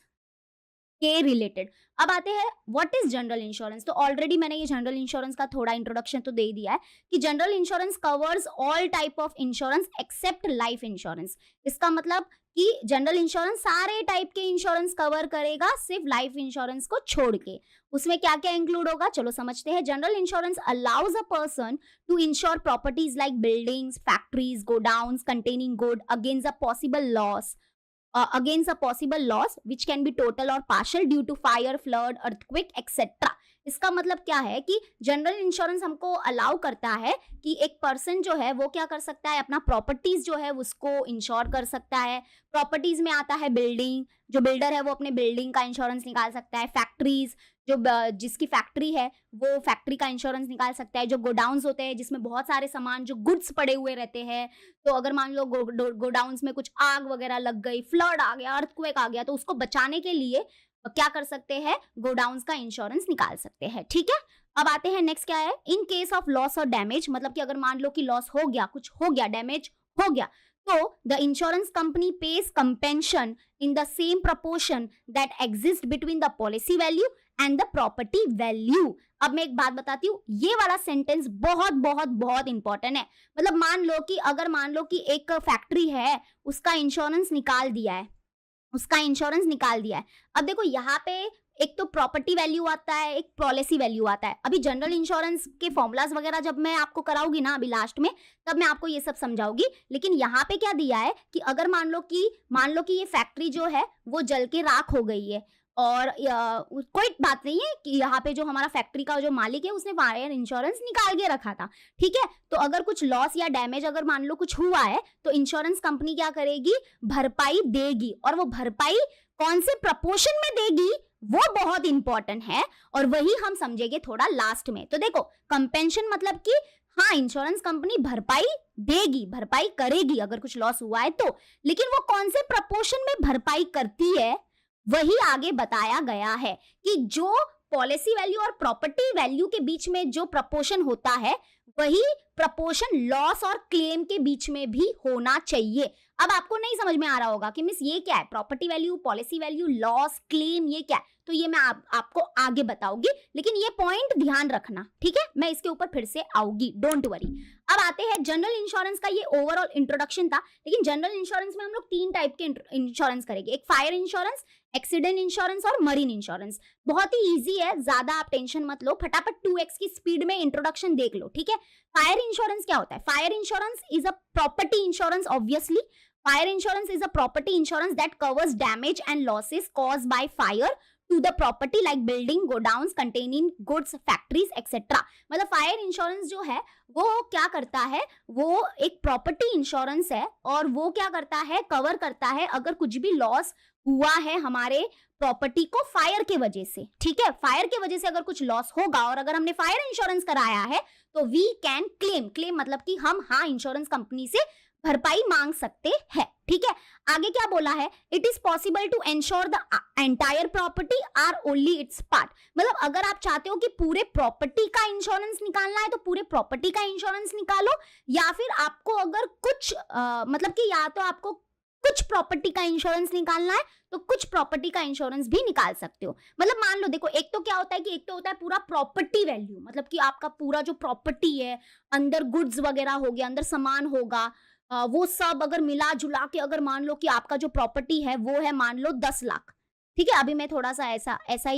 के रिलेटेड। अब आते हैं व्हाट इज जनरल इंश्योरेंस। तो ऑलरेडी मैंने ये जनरल इंश्योरेंस का थोड़ा इंट्रोडक्शन तो दे दिया है कि general insurance covers all type of insurance except life insurance. इसका मतलब कि जनरल इंश्योरेंस सारे टाइप के इंश्योरेंस कवर करेगा, सिर्फ लाइफ इंश्योरेंस को छोड़ के। उसमें क्या क्या इंक्लूड होगा, चलो समझते हैं। General insurance allows a person to insure properties like buildings, factories, godowns containing good against a possible loss, against a possible loss which can be total or partial due to fire, flood, earthquake, etc. इसका मतलब क्या है कि general insurance हमको allow करता है कि एक पर्सन जो है वो क्या कर सकता है, अपना प्रॉपर्टीज जो है उसको इंश्योर कर सकता है। प्रॉपर्टीज में आता है बिल्डिंग, जो बिल्डर है वो अपने बिल्डिंग का इंश्योरेंस निकाल सकता है। फैक्ट्रीज, जो जिसकी फैक्ट्री है वो फैक्ट्री का इंश्योरेंस निकाल सकता है। जो गोडाउन्स होते हैं जिसमें बहुत सारे सामान, जो गुड्स पड़े हुए रहते हैं, तो अगर मान लो गोडाउन्स में कुछ आग वगैरह लग गई, फ्लड आ गया, अर्थक्वेक आ गया, तो उसको बचाने के लिए क्या कर सकते हैं, गोडाउन्स का इंश्योरेंस निकाल सकते हैं। ठीक है, अब आते हैं नेक्स्ट क्या है, in case of loss or damage, मतलब कि अगर मान लो कि लॉस हो गया, कुछ हो गया, डैमेज हो गया, तो the insurance company pays compensation in the same proportion that exist between the policy value and the property value. अब मैं एक बात बताती हूँ, ये वाला सेंटेंस बहुत बहुत बहुत इंपॉर्टेंट है। मतलब मान लो कि अगर मान लो कि एक फैक्ट्री है, उसका इंश्योरेंस निकाल दिया है, उसका इंश्योरेंस निकाल दिया है। अब देखो यहाँ पे एक तो प्रॉपर्टी वैल्यू आता है, एक पॉलिसी वैल्यू आता है। अभी जनरल इंश्योरेंस के फॉर्मूलाज वगैरह जब मैं आपको कराऊंगी ना अभी लास्ट में, तब मैं आपको ये सब समझाऊंगी। लेकिन यहाँ पे क्या दिया है कि अगर मान लो कि ये फैक्ट्री जो है वो जल के राख हो गई है, और कोई बात नहीं है कि यहाँ पे जो हमारा फैक्ट्री का जो मालिक है उसने फायर इंश्योरेंस निकाल के रखा था। ठीक है, तो अगर कुछ लॉस या डैमेज अगर मान लो कुछ हुआ है, तो इंश्योरेंस कंपनी क्या करेगी, भरपाई देगी। और वो भरपाई कौन से प्रपोर्शन में देगी वो बहुत इंपॉर्टेंट है, और वही हम समझेंगे थोड़ा लास्ट में। तो देखो, कंपेंशन मतलब कि हाँ, इंश्योरेंस कंपनी भरपाई देगी, भरपाई करेगी अगर कुछ लॉस हुआ है तो, लेकिन वो कौन से प्रपोर्शन में भरपाई करती है वही आगे बताया गया है कि जो पॉलिसी वैल्यू और प्रॉपर्टी वैल्यू के बीच में जो प्रपोर्शन होता है, वही प्रपोर्शन लॉस और क्लेम के बीच में भी होना चाहिए। अब आपको नहीं समझ में आ रहा होगा कि मिस ये क्या है, property value, policy value, loss, claim, ये क्या है, तो ये मैं आपको आगे बताऊंगी, लेकिन ये पॉइंट ध्यान रखना। ठीक है, मैं इसके ऊपर फिर से आऊंगी, डोंट वरी। अब आते हैं जनरल इंश्योरेंस का, ये ओवरऑल इंट्रोडक्शन था। लेकिन जनरल इंश्योरेंस में हम लोग 3 टाइप के इंश्योरेंस करेंगे, एक फायर इंश्योरेंस, एक्सीडेंट इंश्योरेंस और मरीन इंश्योरेंस। बहुत ही इजी है, ज्यादा आप टेंशन मत लो, फटाफट 2x की स्पीड में इंट्रोडक्शन देख लो। ठीक है, फायर इंश्योरेंस क्या होता है? Fire insurance is a property insurance, obviously. Fire insurance is a property insurance that covers damage and losses caused by fire to the property like building, godowns containing goods, factories, etc. मतलब fire insurance जो है वो क्या करता है, वो एक property insurance है, और वो क्या करता है, कवर करता है अगर कुछ भी लॉस हुआ है हमारे प्रॉपर्टी को फायर के वजह से। ठीक है, फायर के वजह से अगर कुछ लॉस होगा और अगर हमने फायर इंश्योरेंस कराया है तो वी कैन क्लेम मतलब कि हम हाँ इंश्योरेंस कंपनी से भरपाई मांग सकते हैं। ठीक है, आगे क्या बोला है, it is possible to ensure the entire property or only its part. मतलब अगर आप चाहते हो कि पूरे प्रॉपर्टी का इंश्योरेंस निकालना है तो पूरे प्रॉपर्टी का इंश्योरेंस निकालो, या फिर आपको अगर कुछ मतलब कि या तो आपको कुछ प्रॉपर्टी का इंश्योरेंस निकालना है तो कुछ प्रॉपर्टी का इंश्योरेंस भी निकाल सकते हो। मतलब मान लो, देखो, एक तो क्या होता है कि एक तो होता है पूरा प्रॉपर्टी वैल्यू, मतलब कि आपका पूरा जो प्रॉपर्टी है, अंदर गुड्स वगैरह हो गया, अंदर सामान होगा, वो सब अगर मिला जुला के अगर मान लो कि आपका जो प्रॉपर्टी है वो है मान लो 10 लाख। ठीक है, अभी मैं थोड़ा सा ऐसा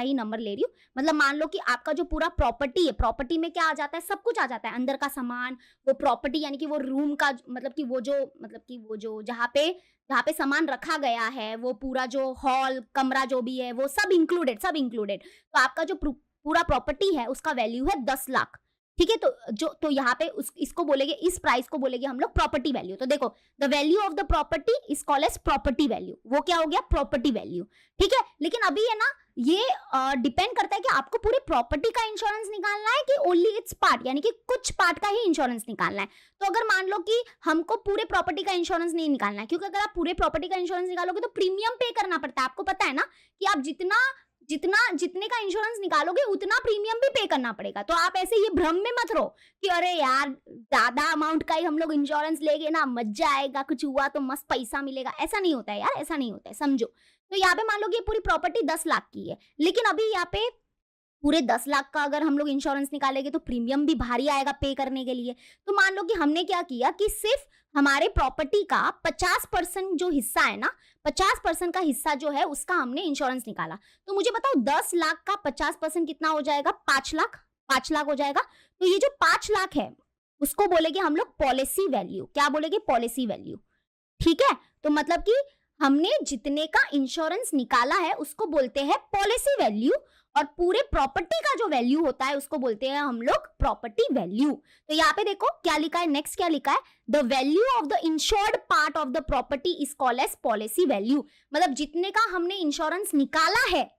ही नंबर ले रही हूँ। मतलब मान लो कि आपका जो पूरा प्रॉपर्टी है, प्रॉपर्टी में क्या आ जाता है, सब कुछ आ जाता है, अंदर का सामान, वो प्रॉपर्टी यानी कि वो रूम का मतलब कि वो जो जहाँ पे सामान रखा गया है, वो पूरा जो हॉल, कमरा जो भी है, वो सब इंक्लूडेड। तो आपका जो पूरा प्रॉपर्टी है उसका वैल्यू है 10 लाख। ठीक है, तो यहाँ पे इसको बोलेंगे, इस प्राइस को बोलेंगे हम लोग प्रॉपर्टी वैल्यू। तो देखो, the value of the property is called as property value, वो क्या हो गया, प्रॉपर्टी वैल्यू। ठीक है, लेकिन अभी है ना, ये डिपेंड करता है कि आपको पूरी प्रॉपर्टी का इंश्योरेंस निकालना है कि ओनली इट्स पार्ट, यानी कि कुछ पार्ट का ही इंश्योरेंस निकालना है। तो अगर मान लो कि हमको पूरे प्रॉपर्टी का इंश्योरेंस नहीं निकालना है, क्योंकि अगर आप पूरे प्रॉपर्टी का इंश्योरेंस निकालोगे तो प्रीमियम पे करना पड़ता है। आपको पता है ना कि आप जितने का इंश्योरेंस निकालोगे उतना प्रीमियम भी पे करना पड़ेगा। तो आप ऐसे ये भ्रम में मत रहो कि अरे यार ज्यादा अमाउंट का ही हम लोग इंश्योरेंस लेंगे ना, मजा आएगा, कुछ हुआ तो मस्त पैसा मिलेगा। ऐसा नहीं होता है यार, ऐसा नहीं होता है, समझो। तो यहाँ पे मान लो कि पूरी प्रॉपर्टी 10 लाख की है, लेकिन अभी यहाँ पे पूरे 10 लाख का अगर हम लोग इंश्योरेंस निकालेंगे तो प्रीमियम भी भारी आएगा पे करने के लिए। तो मान लो कि हमने क्या किया कि सिर्फ हमारे प्रॉपर्टी का 50% जो हिस्सा है ना, 50% का हिस्सा जो है उसका हमने इंश्योरेंस निकाला। तो मुझे बताओ 10 लाख का 50% कितना हो जाएगा, 5 लाख हो जाएगा। तो ये जो 5 लाख है उसको बोलेंगे हम लोग पॉलिसी वैल्यू। क्या बोलेंगे, पॉलिसी वैल्यू। ठीक है, तो मतलब कि हमने जितने का इंश्योरेंस निकाला है उसको बोलते हैं पॉलिसी वैल्यू, और पूरे प्रॉपर्टी का जो वैल्यू होता है उसको बोलते हैं हम लोग प्रॉपर्टी वैल्यू। तो यहाँ पे देखो क्या लिखा है, नेक्स्ट क्या लिखा है, the value of the insured part of the property is called as policy value. मतलब जितने का हमने इंश्योरेंस निकाला है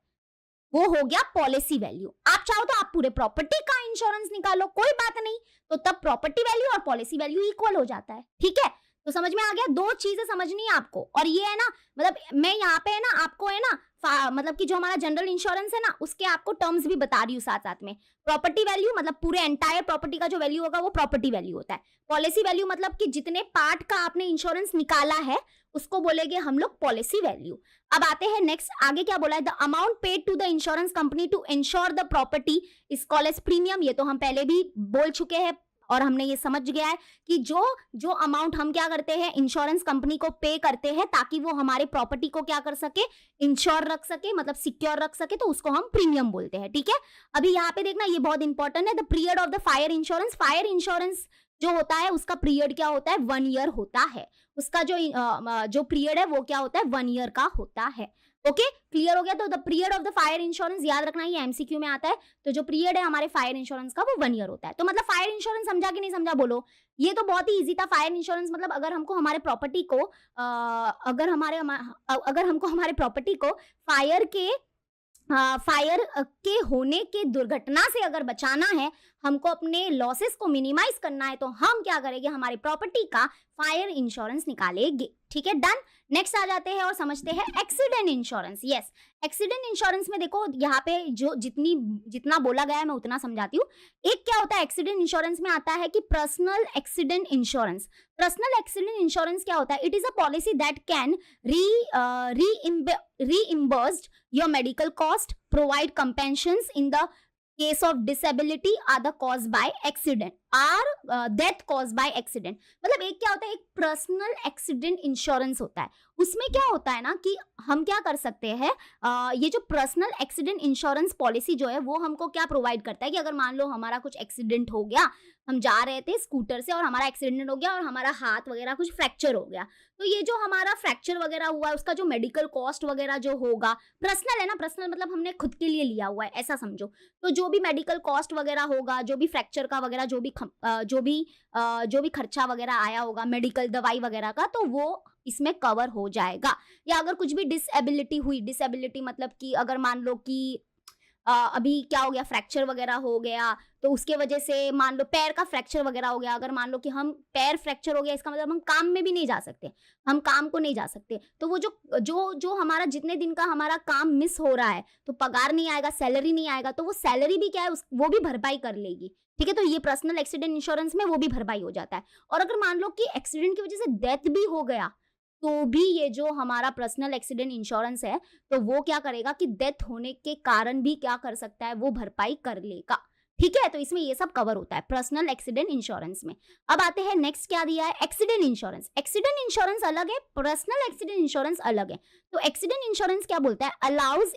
वो हो गया पॉलिसी वैल्यू। आप चाहो तो आप पूरे प्रॉपर्टी का इंश्योरेंस निकालो, कोई बात नहीं, तो तब प्रॉपर्टी वैल्यू और पॉलिसी वैल्यू इक्वल हो जाता है। ठीक है, तो समझ में आ गया, दो चीजें समझनी है आपको। और ये है ना, मतलब मैं यहाँ पे है ना आपको है ना मतलब कि जो हमारा जनरल इंश्योरेंस है ना उसके आपको टर्म्स भी बता रही हूँ साथ साथ में। प्रॉपर्टी वैल्यू मतलब पूरे एंटायर प्रॉपर्टी का जो वैल्यू होगा वो प्रॉपर्टी वैल्यू होता है। पॉलिसी वैल्यू मतलब कि जितने पार्ट का आपने इंश्योरेंस निकाला है उसको बोलेंगे हम लोग पॉलिसी वैल्यू। अब आते हैं नेक्स्ट, आगे क्या बोला है, the amount paid to the insurance company to insure the property is called as premium. ये तो हम पहले भी बोल चुके हैं और हमने ये समझ गया है कि जो अमाउंट हम क्या करते हैं इंश्योरेंस कंपनी को पे करते हैं ताकि वो हमारे प्रॉपर्टी को क्या कर सके, इंश्योर रख सके, मतलब सिक्योर रख सके, तो उसको हम प्रीमियम बोलते हैं। ठीक है, अभी यहाँ पे देखना ये बहुत इंपॉर्टेंट है, the period of the fire insurance. Fire insurance जो होता है उसका पीरियड क्या होता है, 1 ईयर होता है। उसका जो पीरियड है वो क्या होता है, 1 ईयर का होता है। ओके, क्लियर हो गया। तो the period of the fire insurance याद रखना, ये एमसीक्यू में आता है। तो जो पीरियड है हमारे फायर इंश्योरेंस का वो 1 ईयर होता है। तो मतलब फायर इंश्योरेंस समझा कि नहीं समझा बोलो, ये तो बहुत ही इजी था। फायर इंश्योरेंस मतलब अगर हमको हमारे प्रॉपर्टी को अगर हमको हमारे प्रॉपर्टी को फायर के होने के दुर्घटना से अगर बचाना है, हमको अपने लॉसेस को मिनिमाइज करना है, तो हम क्या करेंगे, हमारी प्रॉपर्टी का फायर इंश्योरेंस निकालेंगे। ठीक है, डन। नेक्स्ट आ जाते हैं और समझते हैं accident insurance. Yes, accident insurance में देखो यहाँ पे जो जितना बोला गया है मैं उतना समझाती हूँ। एक क्या होता है एक्सीडेंट इंश्योरेंस में आता है कि personal accident insurance. Personal accident insurance क्या होता है, it is a policy that can reimbursed your medical cost, provide compensations in the case of disability other caused by accident or death caused by accident। मतलब एक क्या होता है, एक personal accident insurance होता है। उसमें क्या होता है ना कि हम क्या कर सकते हैं, ये जो पर्सनल एक्सीडेंट इंश्योरेंस पॉलिसी जो है वो हमको क्या प्रोवाइड करता है कि अगर मान लो हमारा कुछ एक्सीडेंट हो गया, हम जा रहे थे स्कूटर से और हमारा एक्सीडेंट हो गया और हमारा हाथ वगैरह कुछ फ्रैक्चर हो गया, तो ये जो हमारा फ्रैक्चर वगैरह हुआ है उसका जो मेडिकल कॉस्ट वगैरह जो होगा, पर्सनल है ना, पर्सनल मतलब हमने खुद के लिए लिया हुआ है ऐसा समझो, तो जो भी मेडिकल कॉस्ट वगैरह होगा, जो भी फ्रैक्चर का वगैरह जो भी खर्चा वगैरह आया होगा मेडिकल दवाई वगैरह का, तो वो इसमें कवर हो जाएगा। या अगर कुछ भी डिसेबिलिटी हुई, डिसेबिलिटी मतलब कि अगर मान लो कि अभी क्या हो गया, फ्रैक्चर वगैरह हो गया, तो उसके वजह से मान लो पैर का फ्रैक्चर वगैरह हो गया, अगर मान लो कि हम पैर फ्रैक्चर हो गया, इसका मतलब हम काम में भी नहीं जा सकते, हम काम को नहीं जा सकते, तो वो जो हमारा जितने दिन का हमारा काम मिस हो रहा है, तो पगार नहीं आएगा, सैलरी नहीं आएगा, तो वो सैलरी भी क्या है वो भी भरपाई कर लेगी। ठीक है, तो ये पर्सनल एक्सीडेंट इंश्योरेंस में वो भी भरपाई हो जाता है। और अगर मान लो कि एक्सीडेंट की वजह से डेथ भी हो गया, तो भी ये जो हमारा पर्सनल एक्सीडेंट इंश्योरेंस है, तो वो क्या करेगा कि डेथ होने के कारण भी क्या कर सकता है, वो भरपाई कर लेगा। ठीक है, तो इसमें ये सब कवर होता है पर्सनल एक्सीडेंट इंश्योरेंस में। अब आते हैं नेक्स्ट क्या दिया है, एक्सीडेंट इंश्योरेंस। एक्सीडेंट इंश्योरेंस अलग है, पर्सनल एक्सीडेंट इंश्योरेंस अलग है। तो एक्सीडेंट इंश्योरेंस क्या बोलता है, allows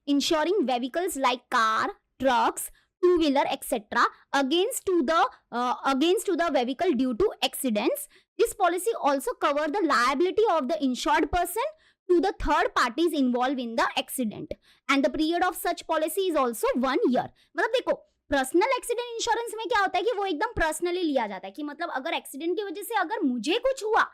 ensuring vehicles like car, trucks, two-wheeler etc. against to the vehicle due to accidents. This policy also cover the liability of the insured person to the third parties involved in the accident, and the period of such policy is also 1 year। मतलब देखो personal accident insurance में क्या होता है कि वो एकदम personally लिया जाता है कि मतलब अगर एक्सीडेंट की वजह से अगर मुझे कुछ हुआ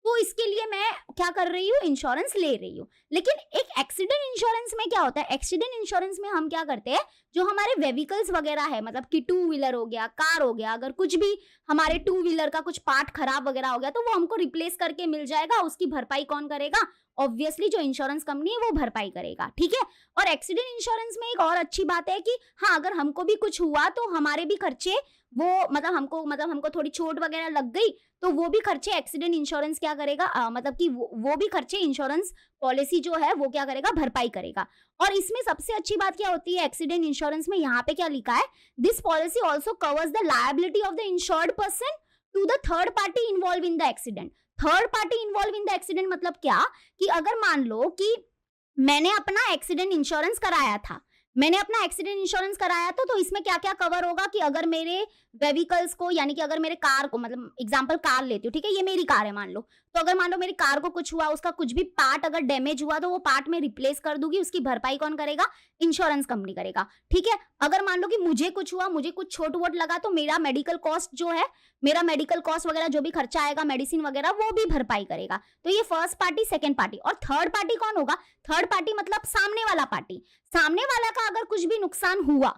तो इसके लिए मैं क्या कर रही हूँ, इंश्योरेंस ले रही हूँ। लेकिन एक एक्सीडेंट इंश्योरेंस में क्या होता है, एक्सीडेंट इंश्योरेंस में हम क्या करते हैं, जो हमारे व्हीकल्स वगैरह है, मतलब कि 2-व्हीलर हो गया, कार हो गया, अगर कुछ भी हमारे 2-व्हीलर का कुछ पार्ट खराब वगैरह हो गया, तो वो हमको रिप्लेस करके मिल जाएगा। उसकी भरपाई कौन करेगा, ऑब्वियसली जो इंश्योरेंस कंपनी है वो भरपाई करेगा। ठीक है, और एक्सीडेंट इंश्योरेंस में एक और अच्छी बात है कि हाँ, अगर हमको भी कुछ हुआ तो हमारे भी खर्चे वो मतलब हमको थोड़ी चोट वगैरह लग गई, तो वो भी खर्चे एक्सीडेंट इंश्योरेंस क्या करेगा, मतलब कि वो भी खर्चे इंश्योरेंस पॉलिसी जो है वो क्या करेगा, भरपाई करेगा। और इसमें सबसे अच्छी बात क्या होती है एक्सीडेंट इंश्योरेंस में, यहाँ पे क्या लिखा है, this policy also covers the liability of the insured person to the third party involve in the accident. Third party involve in the accident मतलब क्या, कि अगर मान लो कि मैंने अपना एक्सीडेंट इंश्योरेंस कराया था, मैंने अपना एक्सीडेंट इंश्योरेंस कराया तो इसमें क्या क्या कवर होगा कि अगर मेरे व्हीकल्स को यानी कि अगर मेरे कार को, मतलब एग्जांपल कार लेती हूँ, ठीक है, ये मेरी कार है मान लो, तो अगर मान लो मेरी कार को कुछ हुआ, उसका कुछ भी पार्ट अगर डैमेज हुआ तो वो पार्ट मैं रिप्लेस कर दूंगी, उसकी भरपाई कौन करेगा? इंश्योरेंस कंपनी करेगा, ठीक है। अगर मान लो कि मुझे कुछ हुआ, मुझे कुछ छोट वोट लगा, तो मेरा मेडिकल कॉस्ट जो है, मेरा मेडिकल कॉस्ट वगैरह जो भी खर्चा आएगा, मेडिसिन वगैरह, वो भी भरपाई करेगा। तो ये फर्स्ट पार्टी, सेकेंड पार्टी। और थर्ड पार्टी कौन होगा? थर्ड पार्टी मतलब सामने वाला पार्टी। सामने वाला का अगर कुछ भी नुकसान हुआ,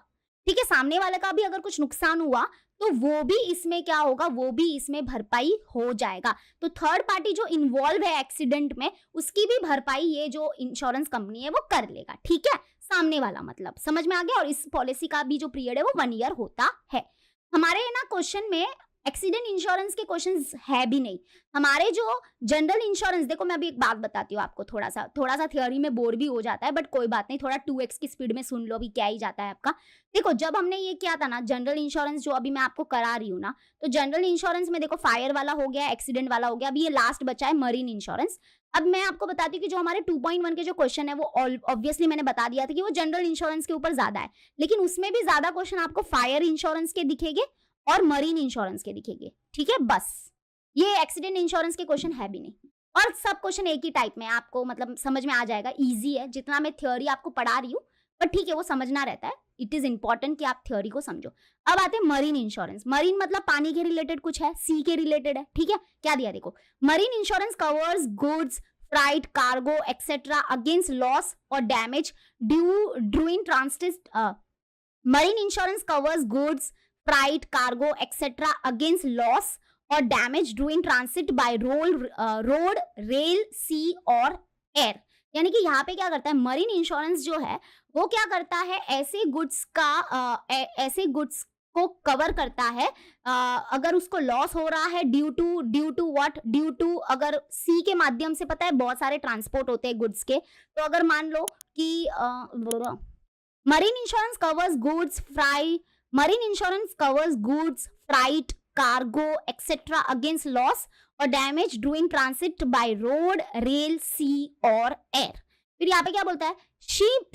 ठीक है, सामने वाले का भी अगर कुछ नुकसान हुआ तो वो भी इसमें क्या होगा? वो भी इसमें भरपाई हो जाएगा। तो थर्ड पार्टी जो इन्वॉल्व है एक्सीडेंट में, उसकी भी भरपाई ये जो इंश्योरेंस कंपनी है वो कर लेगा, ठीक है। सामने वाला मतलब समझ में आ गया। और इस पॉलिसी का भी जो पीरियड है वो 1 ईयर होता है। हमारे ना क्वेश्चन में एक्सीडेंट इंश्योरेंस के क्वेश्चंस है भी नहीं। हमारे जो जनरल इंश्योरेंस, देखो मैं अभी एक बात बताती हूँ आपको, थोड़ा सा थियोरी में बोर भी हो जाता है, बट कोई बात नहीं, थोड़ा 2x की स्पीड में सुन लो, अभी क्या ही जाता है आपका। देखो जब हमने ये किया था ना जनरल इंश्योरेंस, जो अभी मैं आपको करा रही हूँ ना, तो जनरल इंश्योरेंस में देखो फायर वाला हो गया, एक्सीडेंट वाला हो गया, अभी ये लास्ट बचा है मरीन इंश्योरेंस। अब मैं आपको बताती हूँ कि जो हमारे 2.1 के जो क्वेश्चन है वो ऑब्वियसली मैंने बता दिया था कि वो जनरल इंश्योरेंस के ऊपर ज्यादा है, लेकिन उसमें भी ज्यादा क्वेश्चन आपको फायर इंश्योरेंस के दिखेंगे और मरीन इंश्योरेंस के दिखेंगे, ठीक है। बस ये एक्सीडेंट इंश्योरेंस के क्वेश्चन है भी नहीं, और सब क्वेश्चन एक ही टाइप में आपको मतलब समझ में आ जाएगा, इजी है। जितना मैं थ्योरी आपको पढ़ा रही हूँ, पर ठीक है वो समझना रहता है, इट इज इंपॉर्टेंट कि आप थ्योरी को समझो। अब आते हैं मरीन इंश्योरेंस। मरीन मतलब पानी के रिलेटेड कुछ है, सी के रिलेटेड है, ठीक है। क्या दिया देखो, marine insurance covers goods, freight, cargo etcetera against loss or damage due in transit. Marine insurance covers goods, freight, cargo etcetera against loss or damage due in transit by road, rail, sea or air. यानी कि यहाँ पे क्या करता है marine insurance जो है वो क्या करता है, ऐसे गुड्स को कवर करता है अगर उसको लॉस हो रहा है due to what, due to अगर सी के माध्यम से, पता है बहुत सारे ट्रांसपोर्ट होते हैं गुड्स के, तो अगर मान लो कि marine insurance covers goods, Marine insurance covers goods, freight, cargo, etc. against loss or damage during transit by road, rail, sea or air. फिर यहाँ पे क्या बोलता है,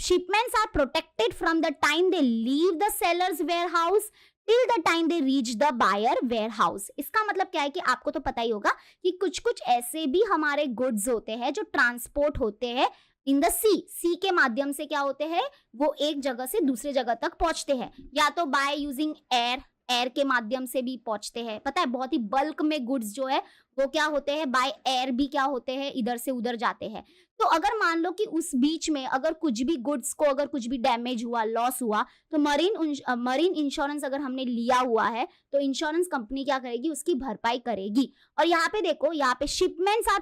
shipments are protected from the time they leave the seller's warehouse till the time they reach the buyer warehouse. इसका मतलब क्या है कि आपको तो पता ही होगा कि कुछ कुछ ऐसे भी हमारे गुड्स होते हैं जो ट्रांसपोर्ट होते हैं इन द सी के माध्यम से, क्या होते हैं वो एक जगह से दूसरे जगह तक पहुंचते हैं, या तो बाय यूजिंग एयर के माध्यम से भी पहुंचते हैं। पता है बहुत ही बल्क में गुड्स जो है वो क्या होते हैं, बाय एयर भी क्या होते हैं, इधर से उधर जाते हैं। तो अगर मान लो कि उस बीच में अगर कुछ भी गुड्स को अगर कुछ भी डैमेज हुआ, लॉस हुआ, तो मरीन इंश्योरेंस अगर हमने लिया हुआ है तो इंश्योरेंस कंपनी क्या करेगी, उसकी भरपाई करेगी। और यहाँ पे देखो, यहाँ पे शिपमेंट्स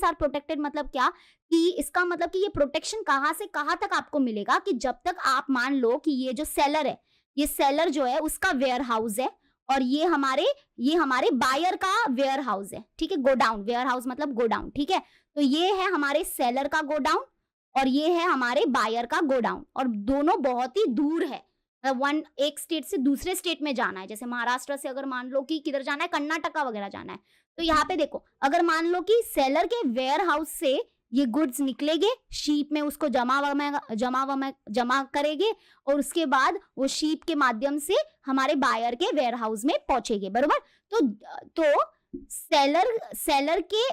आर प्रोटेक्टेड मतलब क्या कि इसका मतलब कि ये प्रोटेक्शन कहाँ से कहाँ तक आपको मिलेगा कि जब तक आप मान लो कि ये जो सेलर है, ये सेलर जो है उसका वेयर हाउस है और ये हमारे बायर का वेयर हाउस है, ठीक है। गोडाउन, वेयर हाउस मतलब गोडाउन, ठीक है। तो ये है हमारे सेलर का गोडाउन और ये है हमारे बायर का गोडाउन, और दोनों बहुत ही दूर है। एक स्टेट से दूसरे स्टेट में जाना है, जैसे महाराष्ट्र से अगर मान लो कि किधर जाना है, कर्नाटका वगैरह जाना है, तो यहाँ पे देखो अगर मान लो कि सेलर के वेयर हाउस से ये गुड्स निकलेंगे, शीप में उसको जमा करेंगे और उसके बाद वो शीप के माध्यम से हमारे बायर के वेयर हाउस में पहुंचेंगे, बरोबर। तो सेलर के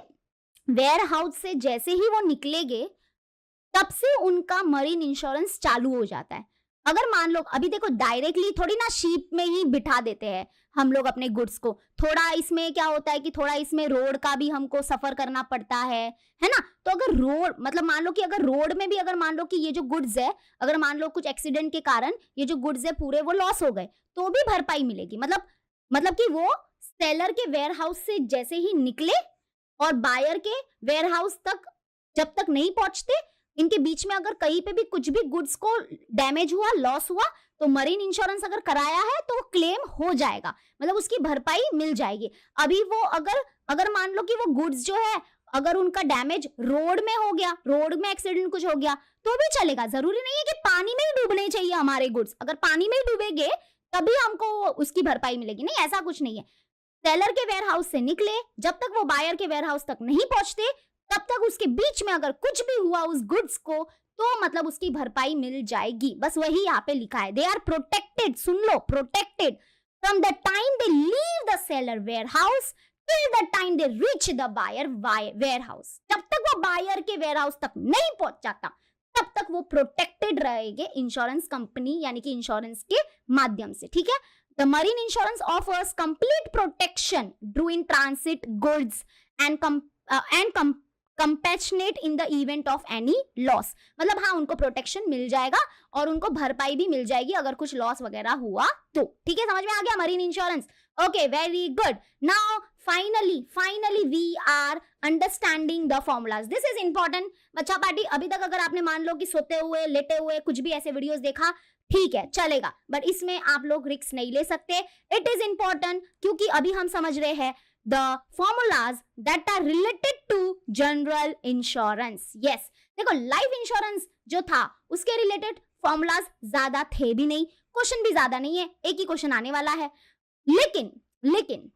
वेयर हाउस से जैसे ही वो निकलेंगे तब से उनका मरीन इंश्योरेंस चालू हो जाता है। अगर मान लो अभी देखो डायरेक्टली थोड़ी ना शीप में ही बिठा देते हैं हम लोग अपने गुड्स को, थोड़ा इसमें क्या होता है कि थोड़ा इसमें रोड का भी हमको सफर करना पड़ता है ना। तो अगर रोड मतलब मान लो कि अगर रोड में भी अगर मान लो कि ये जो गुड्स है, अगर मान लो कुछ एक्सीडेंट के कारण ये जो गुड्स है पूरे वो लॉस हो गए, तो भी भरपाई मिलेगी। मतलब कि वो सेलर के वेयर हाउस से जैसे ही निकले और बायर के वेयर हाउस तक जब तक नहीं पहुंचते, इनके बीच में अगर कहीं पे भी कुछ भी गुड्स को डैमेज हुआ, लॉस हुआ, तो मरीन इंश्योरेंस अगर कराया है तो वो क्लेम हो जाएगा, मतलब उसकी भरपाई मिल जाएगी। अभी वो अगर मान लो कि वो गुड्स जो है अगर उनका डैमेज रोड में हो गया, रोड में एक्सीडेंट कुछ हो गया, तो भी चलेगा। जरूरी नहीं है कि पानी में ही डूबने चाहिए हमारे गुड्स, अगर पानी में ही डूबेंगे तभी हमको उसकी भरपाई मिलेगी, नहीं, ऐसा कुछ नहीं है। सेलर के वेयर हाउस से निकले, जब तक वो बायर के वेयर हाउस तक नहीं पहुंचते तब तक उसके बीच में अगर कुछ भी हुआ उस गुड्स को, तो मतलब उसकी भरपाई मिल जाएगी। बस वही यहाँ पे लिखा है, दे आर प्रोटेक्टेड, सुन लो, protected from the time they leave the seller warehouse till the time they reach the buyer warehouse. जब तक वो बायर के वेयरहाउस तक नहीं पहुंच जाता तब तक वो प्रोटेक्टेड रहेंगे इंश्योरेंस कंपनी यानी कि इंश्योरेंस के माध्यम से, ठीक है। The marine insurance offers complete protection during transit goods and compassionate in the event of any loss. मतलब हाँ, उनको प्रोटेक्शन मिल जाएगा और उनको भरपाई भी मिल जाएगी अगर कुछ लॉस वगैरह हुआ तो, ठीक है। समझ में आ गया marine insurance? Okay, very good. Now finally we are understanding the formulas. This is important बच्चा पार्टी। अभी तक अगर आपने मान लो कि सोते हुए, लेटे हुए कुछ भी ऐसे वीडियोस देखा, ठीक है, चलेगा, बट इसमें आप लोग रिस्क नहीं ले सकते। इट इज इंपॉर्टेंट क्योंकि अभी हम समझ रहे हैं the formulas that are related to general insurance. Yes, देखो लाइफ इंश्योरेंस जो था उसके रिलेटेड फॉर्मूलाज ज्यादा थे भी नहीं, क्वेश्चन भी ज्यादा नहीं है, एक ही क्वेश्चन आने वाला है। लेकिन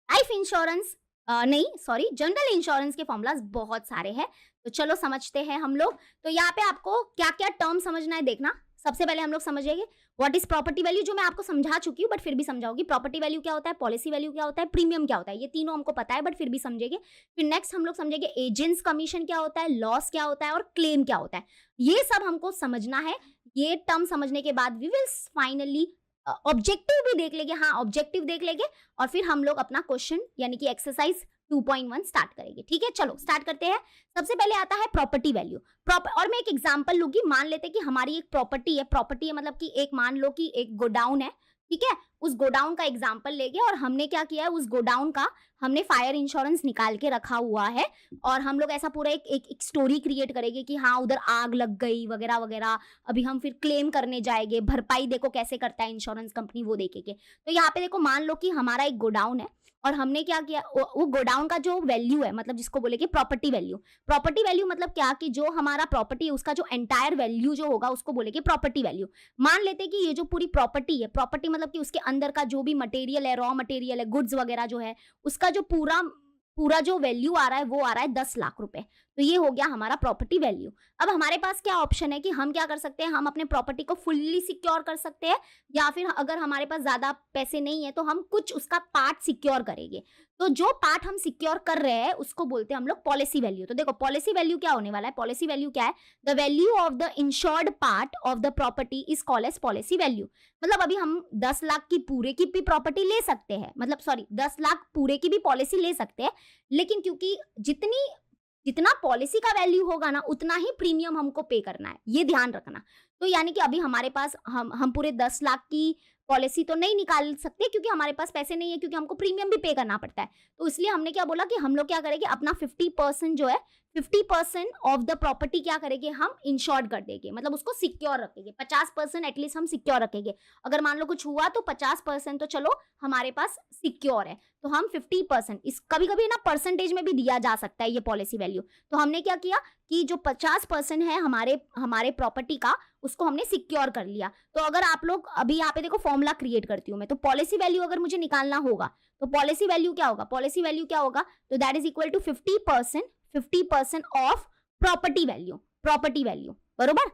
लाइफ इंश्योरेंस जनरल इंश्योरेंस के फॉर्मूलाज बहुत सारे हैं। तो चलो समझते हैं हम लोग। तो यहाँ पे आपको क्या क्या टर्म समझना है देखना। सबसे पहले हम लोग समझेंगे व्हाट इज प्रॉपर्टी वैल्यू, जो मैं आपको समझा चुकी हूँ बट फिर भी समझाऊंगी। प्रॉपर्टी वैल्यू क्या होता है, पॉलिसी वैल्यू क्या होता है, प्रीमियम क्या होता है, ये तीनों हमको पता है बट फिर भी समझेंगे। फिर नेक्स्ट हम लोग समझेंगे एजेंट्स कमीशन क्या होता है, लॉस क्या होता है और क्लेम क्या होता है। ये सब हमको समझना है। ये टर्म समझने के बाद वी विल फाइनली ऑब्जेक्टिव भी देख लेंगे। हाँ, ऑब्जेक्टिव देख लेंगे और फिर हम लोग अपना क्वेश्चन यानी कि एक्सरसाइज 2.1 स्टार्ट करेंगे, ठीक है। चलो स्टार्ट करते हैं। सबसे पहले आता है प्रॉपर्टी वैल्यू। और मैं एक एग्जांपल लूंगी। मान लेते हैं कि हमारी एक प्रॉपर्टी है मतलब कि एक मान लो कि एक गोडाउन है, ठीक है। उस गोडाउन का एग्जांपल लेंगे और हमने क्या किया है, उस गोडाउन का हमने फायर इंश्योरेंस निकाल के रखा हुआ है और हम लोग ऐसा पूरा एक स्टोरी क्रिएट करेंगे कि हाँ उधर आग लग गई वगैरह वगैरह। अभी हम फिर क्लेम करने जाएंगे, भरपाई देखो कैसे करता है इंश्योरेंस कंपनी, वो देखेंगे। तो यहाँ पे देखो मान लो कि हमारा एक गोडाउन है और हमने क्या किया, वो गोडाउन का जो वैल्यू है मतलब जिसको बोले कि प्रॉपर्टी वैल्यू मतलब क्या कि जो हमारा प्रॉपर्टी है उसका जो एंटायर वैल्यू जो होगा उसको बोले कि प्रॉपर्टी वैल्यू। मान लेते हैं कि ये जो पूरी प्रॉपर्टी है, प्रॉपर्टी मतलब कि उसके अंदर का जो भी मटेरियल है, रॉ मटेरियल है, गुड्स वगैरह जो है, उसका जो पूरा जो वैल्यू आ रहा है वो आ रहा है 10 लाख रुपए। तो ये हो गया हमारा प्रॉपर्टी वैल्यू। अब हमारे पास क्या ऑप्शन है कि हम क्या कर सकते हैं, हम अपने प्रॉपर्टी को फुल्ली सिक्योर कर सकते हैं या फिर अगर हमारे पास ज्यादा पैसे नहीं है तो हम कुछ उसका पार्ट सिक्योर करेंगे। तो जो पार्ट हम सिक्योर कर रहे हैं उसको बोलते हैं हम लोग पॉलिसी वैल्यू। तो देखो पॉलिसी वैल्यू क्या होने वाला है, पॉलिसी वैल्यू क्या है, the value of the insured part of the property is called as policy value. मतलब अभी हम 10 लाख की पूरे की भी प्रॉपर्टी ले सकते हैं, मतलब सॉरी 10 लाख पूरे की भी पॉलिसी ले सकते हैं, लेकिन क्योंकि जितना पॉलिसी का वैल्यू होगा ना उतना ही प्रीमियम हमको पे करना है, ये ध्यान रखना। तो यानी कि अभी हमारे पास हम पूरे 10 लाख की पॉलिसी तो नहीं निकाल सकते क्योंकि हमारे पास पैसे नहीं है, क्योंकि हमको प्रीमियम भी पे करना पड़ता है। तो इसलिए हमने क्या बोला कि हम लोग क्या करेंगे, अपना 50% जो है 50% ऑफ द प्रॉपर्टी क्या करेंगे, हम इंश्योर्ड कर देंगे, मतलब उसको सिक्योर रखेंगे। 50% एटलीस्ट हम सिक्योर रखेंगे। अगर मान लो कुछ हुआ तो 50% तो चलो हमारे पास सिक्योर है। तो हम 50%, इस कभी कभी ना परसेंटेज में भी दिया जा सकता है ये पॉलिसी वैल्यू। तो हमने क्या किया कि जो 50% है हमारे प्रॉपर्टी का, उसको हमने सिक्योर कर लिया। तो अगर आप लोग अभी यहाँ पे देखो फॉर्मूला क्रिएट करती हूँ मैं, तो पॉलिसी वैल्यू अगर मुझे निकालना होगा तो पॉलिसी वैल्यू क्या होगा, पॉलिसी वैल्यू क्या होगा, तो that is equal to 50% of property value, बरोबर।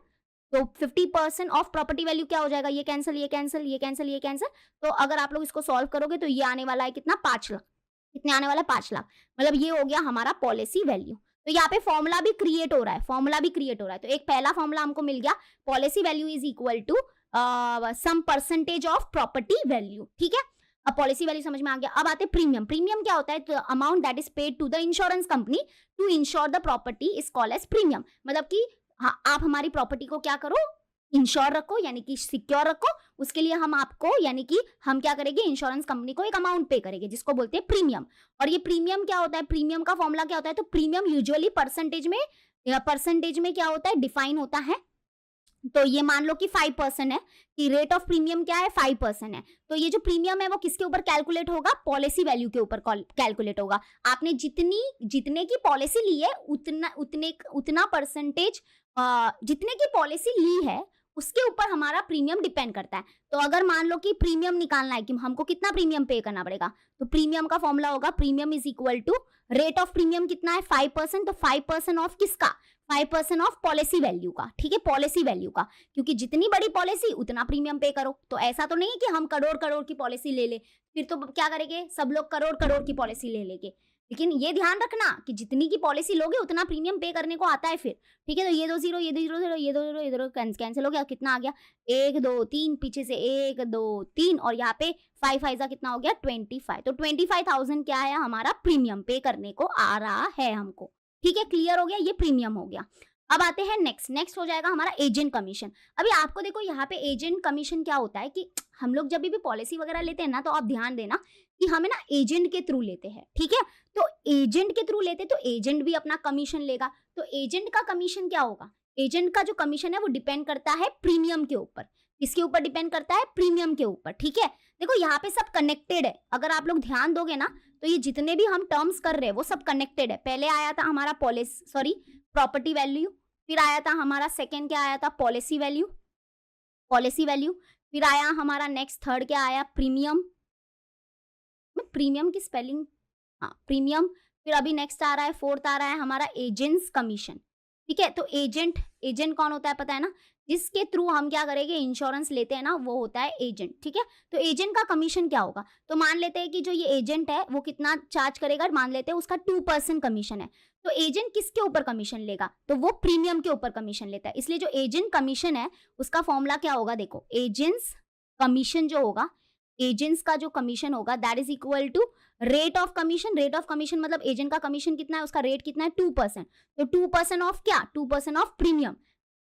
तो 50% ऑफ प्रॉपर्टी वैल्यू क्या हो जाएगा, ये कैंसिल, ये कैंसिल, ये कैंसिल, ये कैंसिल। तो अगर आप लोग इसको सॉल्व करोगे तो ये आने वाला है कितना, 5 लाख। कितने आने वाला है, 5 लाख। मतलब ये हो गया हमारा पॉलिसी वैल्यू। तो यहाँ पे फॉर्मूला भी क्रिएट हो रहा है, तो एक पहला फॉर्मूला हमको मिल गया, policy value is equal to some percentage of property value, ठीक है। अब पॉलिसी वैल्यू समझ में आ गया। अब आते प्रीमियम। प्रीमियम क्या होता है, तो amount that is paid to the insurance company to insure the property is called as premium. मतलब कि हाँ, आप हमारी प्रॉपर्टी को क्या करो, इंश्योर रखो, यानी कि सिक्योर रखो। उसके लिए हम आपको यानी कि हम क्या करेंगे, इंश्योरेंस कंपनी को एक अमाउंट पे करेंगे जिसको बोलते हैं प्रीमियम। और ये प्रीमियम क्या होता है, प्रीमियम का फॉर्मूला क्या होता है, तो प्रीमियम यूजुअली परसेंटेज में क्या होता है, डिफाइन होता है। तो ये मान लो कि 5% है, कि रेट ऑफ प्रीमियम क्या है, 5% है। तो ये जो प्रीमियम है वो किसके ऊपर कैलकुलेट होगा, पॉलिसी वैल्यू के ऊपर कैलकुलेट होगा। आपने जितने की पॉलिसी ली है उतना परसेंटेज, जितने की पॉलिसी ली है उसके ऊपर हमारा प्रीमियम डिपेंड करता है। तो अगर मान लो कि प्रीमियम निकालना है कि हमको कितना प्रीमियम पे करना पड़ेगा, तो प्रीमियम का फॉर्मूला होगा premium is equal to rate of premium कितना है 5%, तो 5% ऑफ किसका, 5% ऑफ पॉलिसी वैल्यू का, ठीक है, पॉलिसी वैल्यू का, क्योंकि जितनी बड़ी पॉलिसी उतना प्रीमियम पे करो। तो ऐसा तो नहीं है कि हम करोड़ करोड़ की पॉलिसी ले ले, फिर तो क्या करेंगे, सब लोग करोड़ करोड़ की पॉलिसी ले लेंगे। लेकिन ये ध्यान रखना कि जितनी की पॉलिसी लोगे उतना प्रीमियम पे करने को आता है फिर, ठीक है। तो ये 2 0, ये 2 0, ये 2 0, ये 2 कैंसिल हो गया, कितना आ गया 1 2 3, पीछे से 1 2 3 और यहाँ पे 5 5 कितना हो गया 25। तो 25,000 क्या है हमारा प्रीमियम पे करने को आ रहा है हमको, ठीक है। क्लियर हो गया, ये प्रीमियम हो गया। अब आते हैं नेक्स्ट हो जाएगा हमारा एजेंट कमीशन। अभी आपको देखो यहाँ पे एजेंट कमीशन क्या होता है कि हम लोग जब भी पॉलिसी वगैरह लेते हैं ना, तो आप ध्यान देना कि हमें ना एजेंट के थ्रू लेते हैं, ठीक है। तो एजेंट के थ्रू लेते तो एजेंट भी अपना कमीशन लेगा। तो एजेंट का कमीशन क्या होगा, एजेंट का जो कमीशन है वो डिपेंड करता है प्रीमियम के ऊपर। किसके ऊपर डिपेंड करता है, प्रीमियम के ऊपर, ठीक है। देखो यहाँ पे सब कनेक्टेड है, अगर आप लोग ध्यान दोगे ना तो ये जितने भी हम टर्म्स कर रहे हैं वो सब कनेक्टेड है। पहले आया था हमारा प्रॉपर्टी वैल्यू, फिर आया था हमारा सेकेंड क्या आया था पॉलिसी वैल्यू, फिर आया हमारा नेक्स्ट थर्ड क्या आया प्रीमियम, प्रीमियम की स्पेलिंग, हाँ प्रीमियम। फिर अभी नेक्स्ट आ रहा है फोर्थ आ रहा है हमारा एजेंट्स कमीशन, ठीक है। तो एजेंट कौन होता है पता है ना, जिसके थ्रू हम क्या करेंगे इंश्योरेंस लेते हैं ना, वो होता है एजेंट, ठीक है। तो एजेंट का कमीशन क्या होगा, तो मान लेते हैं कि जो ये एजेंट है वो कितना चार्ज करेगा, मान लेते हैं उसका 2% कमीशन है। तो एजेंट किसके ऊपर कमीशन लेगा, तो वो प्रीमियम के ऊपर कमीशन लेता है। इसलिए जो एजेंट कमीशन है उसका फॉर्मूला क्या होगा, देखो एजेंट्स कमीशन जो होगा, एजेंट्स का जो कमीशन होगा that is equal to rate of commission. Rate of commission मतलब एजेंट का कमीशन कितना है, उसका रेट कितना है 2%। तो 2% ऑफ क्या, 2% ऑफ प्रीमियम,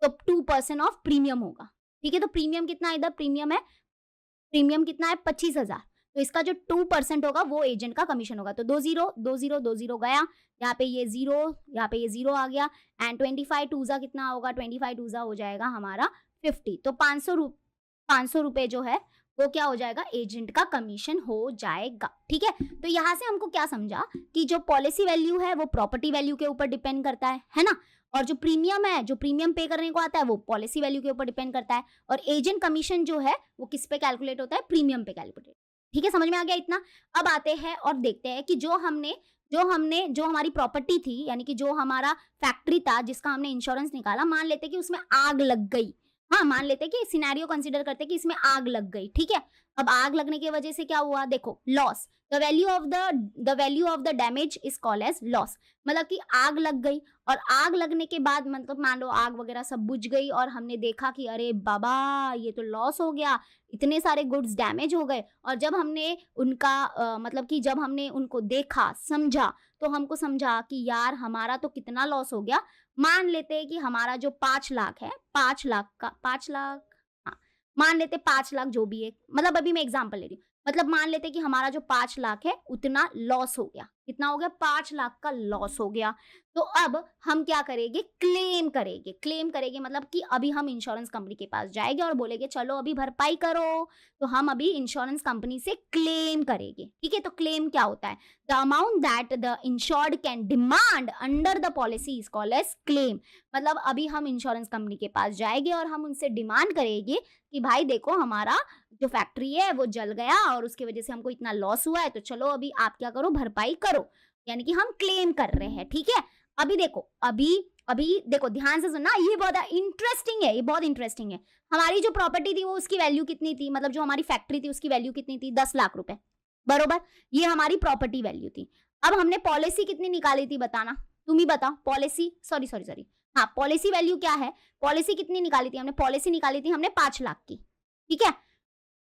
तो 2% ऑफ प्रीमियम होगा, ठीक है। तो प्रीमियम कितना है, इधर प्रीमियम कितना है 25,000, तो इसका जो 2% होगा वो एजेंट का कमीशन होगा। तो 2 0 2 0 2 0 गया, यहाँ पे ये 0, यहाँ पे ये 0 आ गया, एंड 25 2 कितना होगा, 25 2 हो जाएगा हमारा 50। तो 500 रुपए जो है वो क्या हो जाएगा, एजेंट का कमीशन हो जाएगा, ठीक है। तो यहाँ से हमको क्या समझा कि जो पॉलिसी वैल्यू है वो प्रॉपर्टी वैल्यू के ऊपर डिपेंड करता है ना, और जो प्रीमियम है, जो प्रीमियम पे करने को आता है वो पॉलिसी वैल्यू के ऊपर डिपेंड करता है, और एजेंट कमीशन जो है वो किस पे कैलकुलेट होता है, प्रीमियम पे कैलकुलेट, ठीक है। समझ में आ गया इतना। अब आते हैं और देखते हैं कि जो हमारी प्रॉपर्टी थी, यानी कि जो हमारा फैक्ट्री था जिसका हमने इंश्योरेंस निकाला, मान लेते कि उसमें आग लग गई, हाँ मान लेते कि सिनेरियो कंसीडर करते कि इसमें आग लग गई, ठीक है। अब आग लगने की वजह से क्या हुआ, देखो loss, the value of the damage is called as loss. मतलब कि आग लग गई, और आग लगने के बाद मतलब मान लो आग वगैरह सब बुझ गई और हमने देखा कि अरे बाबा ये तो लॉस हो गया, इतने सारे गुड्स डैमेज हो गए। और जब हमने उनका मतलब कि जब हमने उनको देखा समझा, तो हमको समझा कि यार हमारा तो कितना लॉस हो गया। मान लेते हैं कि हमारा जो 5 लाख है, 5 लाख, हाँ मान लेते 5 लाख जो भी है, मतलब अभी मैं एग्जांपल ले रही हूँ, मतलब मान लेते कि हमारा जो 5 लाख है उतना लॉस हो गया, कितना हो गया 5 लाख का लॉस हो गया। तो अब हम क्या करेंगे, क्लेम करेंगे मतलब कि अभी हम इंश्योरेंस कंपनी के पास जाएंगे और बोलेंगे चलो अभी भरपाई करो, तो हम अभी इंश्योरेंस कंपनी से क्लेम करेंगे, ठीक है। तो क्लेम क्या होता है, the amount that the insured can demand under the policy is called as claim. मतलब अभी हम इंश्योरेंस कंपनी के पास जाएंगे और हम उनसे डिमांड करेंगे कि भाई देखो हमारा जो फैक्ट्री है वो जल गया और उसकी वजह से हमको इतना लॉस हुआ है, तो चलो अभी आप क्या करो, भरपाई करो, यानी कि हम क्लेम कर रहे हैं, ठीक है। अभी देखो ध्यान से सुनना, ये बहुत इंटरेस्टिंग है। हमारी जो प्रॉपर्टी थी वो उसकी वैल्यू कितनी थी, मतलब जो हमारी फैक्ट्री थी उसकी वैल्यू कितनी थी, 10 लाख रुपए, बरोबर। ये हमारी प्रॉपर्टी वैल्यू थी। अब हमने पॉलिसी कितनी निकाली थी, बताना, तुम ही बताओ। पॉलिसी सॉरी हाँ, पॉलिसी वैल्यू क्या है, पॉलिसी कितनी निकाली थी हमने, पॉलिसी निकाली थी हमने 5 लाख की, ठीक है।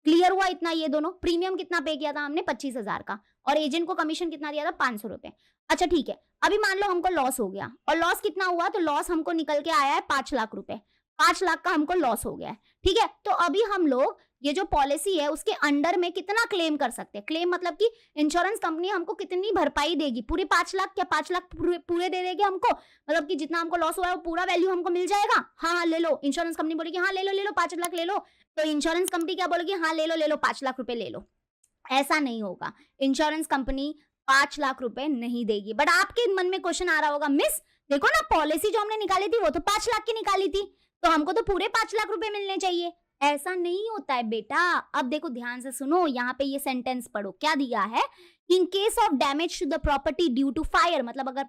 क्लियर हुआ इतना, ये दोनों। प्रीमियम कितना पे किया था हमने 25,000 का, और एजेंट को कमीशन कितना दिया था 500 रुपए। अच्छा ठीक है, अभी मान लो हमको लॉस हो गया, और लॉस कितना हुआ, तो लॉस हमको निकल के आया है 5 लाख रुपए, 5 लाख का हमको लॉस हो गया है, ठीक है। तो अभी हम लोग ये जो पॉलिसी है उसके अंडर में कितना क्लेम कर सकते हैं, क्लेम मतलब कि इंश्योरेंस कंपनी हमको कितनी भरपाई देगी, पूरे 5 लाख, क्या 5 लाख पूरे दे देगी हमको, मतलब कि जितना हमको लॉस हुआ है वो पूरा वैल्यू हमको मिल जाएगा। हाँ ले लो, इंश्योरेंस कंपनी बोलेगी हाँ ले लो 5 लाख ले लो, तो इंश्योरेंस कंपनी क्या बोलेगी, हाँ ले लो 5 लाख रुपए ले लो। ऐसा नहीं होगा, इंश्योरेंस कंपनी 5 लाख रुपए नहीं देगी। बट आपके मन में क्वेश्चन आ रहा होगा, मिस देखो ना पॉलिसी जो हमने निकाली थी वो तो 5 लाख की निकाली थी, तो हमको तो पूरे 5 लाख रुपए मिलने चाहिए। ऐसा नहीं होता है बेटा। अब देखो ध्यान से सुनो, यहाँ पे ये सेंटेंस पढ़ो, क्या दिया है, in case of damage to the property due to fire, मतलब अगर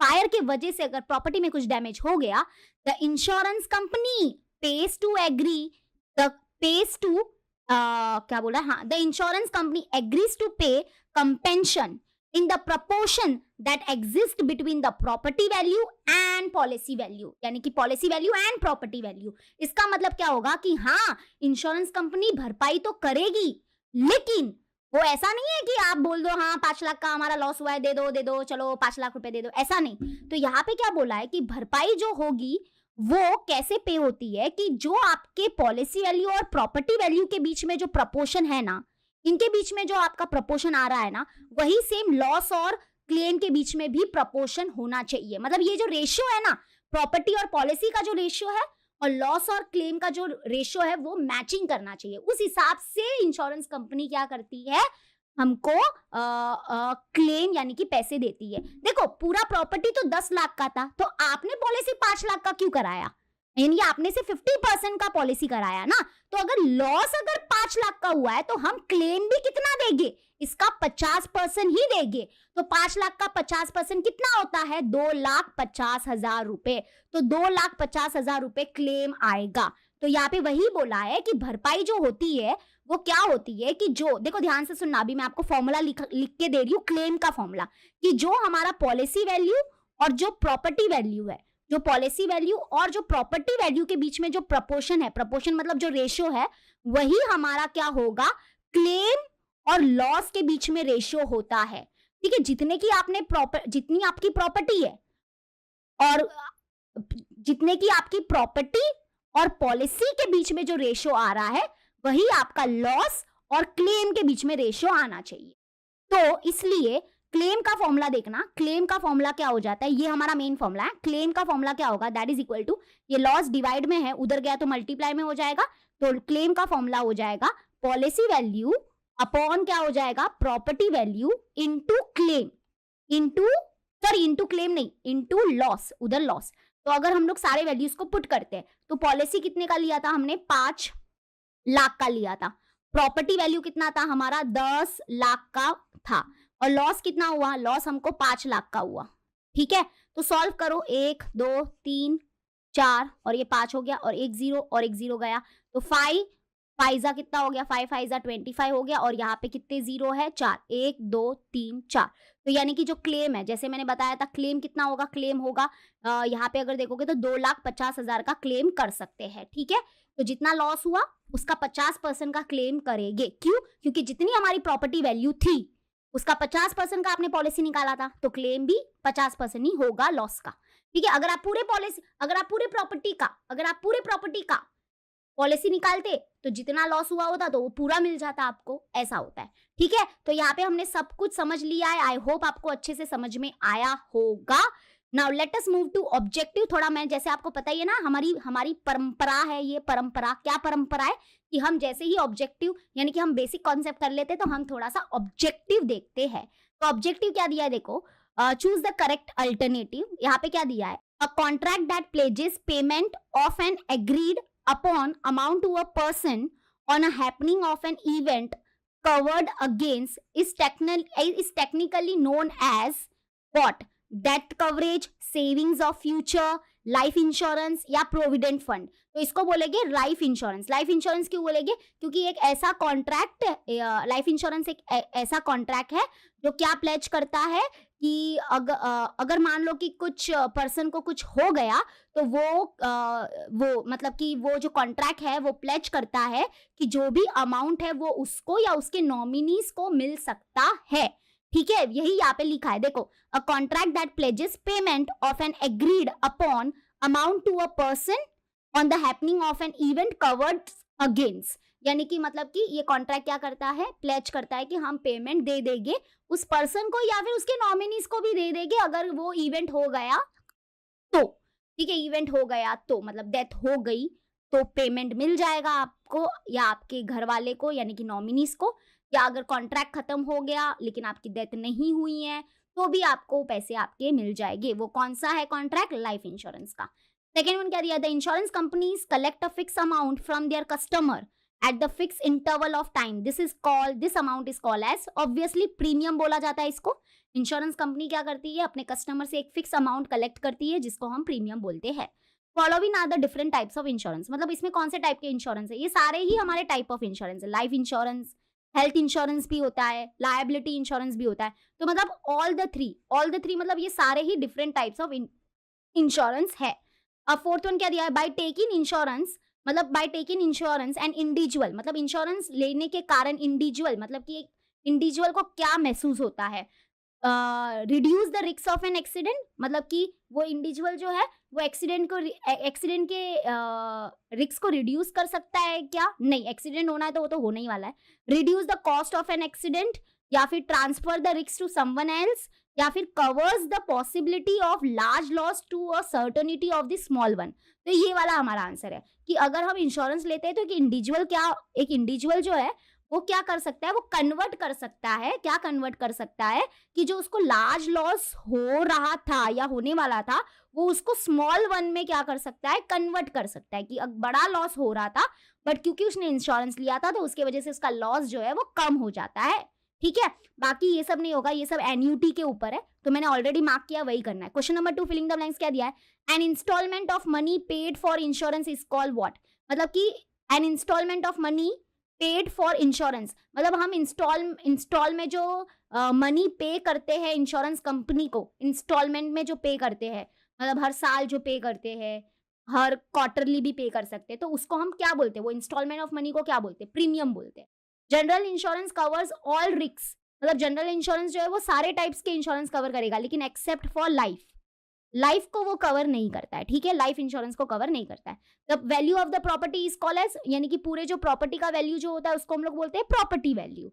फायर की वजह से अगर प्रॉपर्टी में कुछ डैमेज हो गया, the insurance company pays to agree, the pays to क्या बोला, हाँ, the insurance company agrees to pay compensation in the proportion that exists between the property value and policy value, यानी कि policy value and property value। इसका मतलब क्या होगा कि हाँ, इंश्योरेंस कंपनी भरपाई तो करेगी, लेकिन वो ऐसा नहीं है कि आप बोल दो हाँ 5 लाख का हमारा लॉस हुआ है, दे दो चलो 5 लाख रुपए दे दो, ऐसा नहीं। तो यहाँ पे क्या बोला है कि भरपाई जो होगी वो कैसे पे होती है कि जो आपके पॉलिसी वैल्यू और प्रॉपर्टी वैल्यू के बीच में जो प्रपोर्शन है ना, इनके बीच में जो आपका प्रपोर्शन आ रहा है ना, वही सेम लॉस और क्लेम के बीच में भी प्रपोर्शन होना चाहिए। मतलब ये जो रेशियो है ना, प्रॉपर्टी और पॉलिसी का जो रेशियो है और लॉस और क्लेम का जो रेशियो है, वो मैचिंग करना चाहिए। उस हिसाब से इंश्योरेंस कंपनी क्या करती है, हमको क्लेम यानी कि पैसे देती है। देखो पूरा प्रॉपर्टी तो 10 लाख का था, तो आपने पॉलिसी 5 लाख का क्यों कराया, यानी आपने से 50% का पॉलिसी कराया ना। तो अगर लॉस अगर 5 लाख का हुआ है तो हम क्लेम भी कितना देंगे, इसका 50% ही देंगे। तो 5 लाख का 50% कितना होता है, 2,50,000 रुपए। तो 2,50,000 रुपए क्लेम आएगा। तो यहाँ पे वही बोला है कि भरपाई जो होती है वो क्या होती है कि जो, देखो ध्यान से सुनना, अभी मैं आपको फॉर्मूला लिख के दे रही हूँ, क्लेम का फॉर्मूला, कि जो हमारा पॉलिसी वैल्यू और जो प्रॉपर्टी वैल्यू है, जो पॉलिसी वैल्यू और जो प्रॉपर्टी वैल्यू के बीच में जो प्रपोर्शन है, प्रपोर्शन मतलब जो रेशियो है, वही हमारा क्या होगा, क्लेम और लॉस के बीच में रेशियो होता है। ठीक है, जितनी आपकी प्रॉपर्टी है और जितने की आपकी प्रॉपर्टी और पॉलिसी के बीच में जो रेशियो आ रहा है, वही आपका लॉस और क्लेम के बीच में रेशियो आना चाहिए। तो इसलिए क्लेम का फॉर्मूला देखना, क्लेम का फॉर्मूला क्या हो जाता है, ये हमारा मेन फॉर्मूला है। क्लेम का फॉर्मूला क्या होगा, दैट इज इक्वल टू, ये लॉस डिवाइड में है, उधर गया तो मल्टीप्लाई में हो जाएगा। तो क्लेम का फॉर्मूला हो जाएगा पॉलिसी वैल्यू अपॉन क्या हो जाएगा, property value into claim, into claim नहीं, इनटू लॉस, उधर लॉस। तो अगर हम लोग सारे वैल्यूज को पुट करते हैं तो पॉलिसी कितने का लिया था हमने, 5 लाख का लिया था। प्रॉपर्टी वैल्यू कितना था हमारा, 10 लाख का था। और लॉस कितना हुआ, लॉस हमको 5 लाख का हुआ। ठीक है, तो सॉल्व करो, 1 2 3 4 और ये 5 हो गया और एक 0 और एक 0 गया, तो 5 5 कितना हो गया, 5 5 25 हो गया। और यहाँ पे कितने 0 है, 4, 1 2 3 4। तो यानी कि जो क्लेम है, जैसे मैंने बताया था, क्लेम कितना होगा, क्लेम होगा यहाँ पे अगर देखोगे तो 2,50,000 का क्लेम कर सकते हैं। ठीक है, तो जितना लॉस हुआ उसका 50% का क्लेम करेंगे। क्यों, क्योंकि जितनी हमारी प्रॉपर्टी वैल्यू थी उसका 50% का आपने पॉलिसी निकाला था, तो क्लेम भी 50% ही होगा लॉस का। ठीक है, अगर आप पूरे प्रॉपर्टी का पॉलिसी निकालते तो जितना लॉस हुआ होता तो वो पूरा मिल जाता आपको, ऐसा होता है। ठीक है, तो यहाँ पे हमने सब कुछ समझ लिया है। आई होप आपको अच्छे से समझ में आया होगा। Now let us move to objective. थोड़ा मैं, जैसे आपको पता ही है ना, हमारी परंपरा है, ये परंपरा, क्या परंपरा है कि हम जैसे ही ऑब्जेक्टिव यानी कि हम बेसिक कॉन्सेप्ट कर लेते तो हम थोड़ा सा ऑब्जेक्टिव देखते हैं। तो ऑब्जेक्टिव क्या दिया है, देखो, चूज द करेक्ट अल्टरनेटिव। यहाँ पे क्या दिया है, अ contract that pledges payment of an agreed upon amount to a person on a happening of an event covered against is technically known as what, death coverage, savings of future, life insurance या provident fund. तो इसको बोलेंगे life insurance. Life insurance क्यों बोलेंगे, क्योंकि एक ऐसा contract, life insurance एक ऐसा कॉन्ट्रैक्ट है जो क्या प्लेज करता है कि अगर मान लो कि कुछ पर्सन को कुछ हो गया तो वो मतलब कि वो जो कॉन्ट्रैक्ट है वो प्लेज करता है कि जो भी अमाउंट है वो उसको या उसके नॉमिनीज को मिल सकता है। ठीक है, यही यहाँ पे लिखा है, देखो, a contract that pledges payment of an agreed upon amount to a person on the happening of an event covered against. यानी कि मतलब कि ये कॉन्ट्रैक्ट क्या करता है, प्लेज करता है कि हम पेमेंट दे देंगे उस पर्सन को या फिर उसके नॉमिनीज को भी दे देंगे अगर वो इवेंट हो गया तो। ठीक है, इवेंट हो गया तो मतलब डेथ हो गई तो पेमेंट मिल जाएगा आपको या आपके घर वाले को यानी कि नॉमिनीज को, या अगर कॉन्ट्रैक्ट खत्म हो गया लेकिन आपकी डेथ नहीं हुई है तो भी आपको पैसे आपके मिल जाएंगे। वो कौन सा है कॉन्ट्रैक्ट, लाइफ इंश्योरेंस का। सेकेंड वन क्या दिया, the insurance companies collect a fix amount from their customer at the fix interval of time, this amount is called as, obviously premium बोला जाता है इसको। इंश्योरेंस कंपनी क्या करती है, अपने कस्टमर से एक फिक्स अमाउंट कलेक्ट करती है जिसको हम प्रीमियम बोलते हैं। Following are the different types of insurance, मतलब इसमें कौन से टाइप के इंश्योरेंस है, ये सारे ही हमारे टाइप ऑफ इंश्योरेंस है। लाइफ इंश्योरेंस, हेल्थ इंश्योरेंस भी होता है, लायबिलिटी इंश्योरेंस भी होता है। तो मतलब ऑल द थ्री मतलब ये सारे ही डिफरेंट टाइप्स ऑफ इंश्योरेंस है। अब फोर्थ वन क्या दिया है, बाय टेकिंग इंश्योरेंस, मतलब by taking insurance and individual, मतलब इंश्योरेंस लेने के कारण इंडिविजुअल, मतलब कि एक इंडिविजुअल को क्या महसूस होता है, reduce the risk of an accident, मतलब कि वो इंडिविजुअल जो है वो एक्सीडेंट के रिस्क को रिड्यूस कर सकता है क्या, नहीं, एक्सीडेंट होना है तो वो तो होने ही वाला है। Reduce the cost of an accident, या फिर transfer the risk to someone else, या फिर covers the possibility of large loss to a certainty of the small one. तो ये वाला हमारा आंसर है कि अगर हम इंश्योरेंस लेते हैं तो एक इंडिविजुअल जो है वो क्या कर सकता है, वो कन्वर्ट कर सकता है, क्या कन्वर्ट कर सकता है कि जो उसको लार्ज लॉस हो रहा था या होने वाला था वो उसको स्मॉल वन में क्या कर सकता है, कन्वर्ट कर सकता है। कि बड़ा लॉस हो रहा था बट क्योंकि उसने इंश्योरेंस लिया था तो उसके वजह से उसका लॉस जो है वो कम हो जाता है। ठीक है, बाकी ये सब नहीं होगा, ये सब एन्यूटी के ऊपर है, तो मैंने ऑलरेडी मार्क किया, वही करना है। Question number 2, filling the blanks क्या दिया है, an instalment of money paid for insurance is called what, मतलब कि an instalment of money paid for insurance, मतलब हम इंस्टॉल में जो मनी पे करते हैं इंश्योरेंस कंपनी को, इंस्टॉलमेंट में जो पे करते हैं, मतलब हर साल जो पे करते हैं, हर क्वार्टरली भी पे कर सकते हैं, तो उसको हम क्या बोलते हैं, वो इंस्टॉलमेंट ऑफ मनी को क्या बोलते हैं, प्रीमियम बोलते हैं। General insurance covers all risk, मतलब जनरल इंश्योरेंस जो है वो सारे टाइप्स के इंश्योरेंस कवर करेगा लेकिन एक्सेप्ट फॉर लाइफ को वो कवर नहीं करता है। ठीक है, लाइफ इंश्योरेंस को कवर नहीं करता है। The value of the property is called as, यानी कि पूरे जो प्रॉपर्टी का वैल्यू जो होता है उसको हम लोग बोलते हैं property value.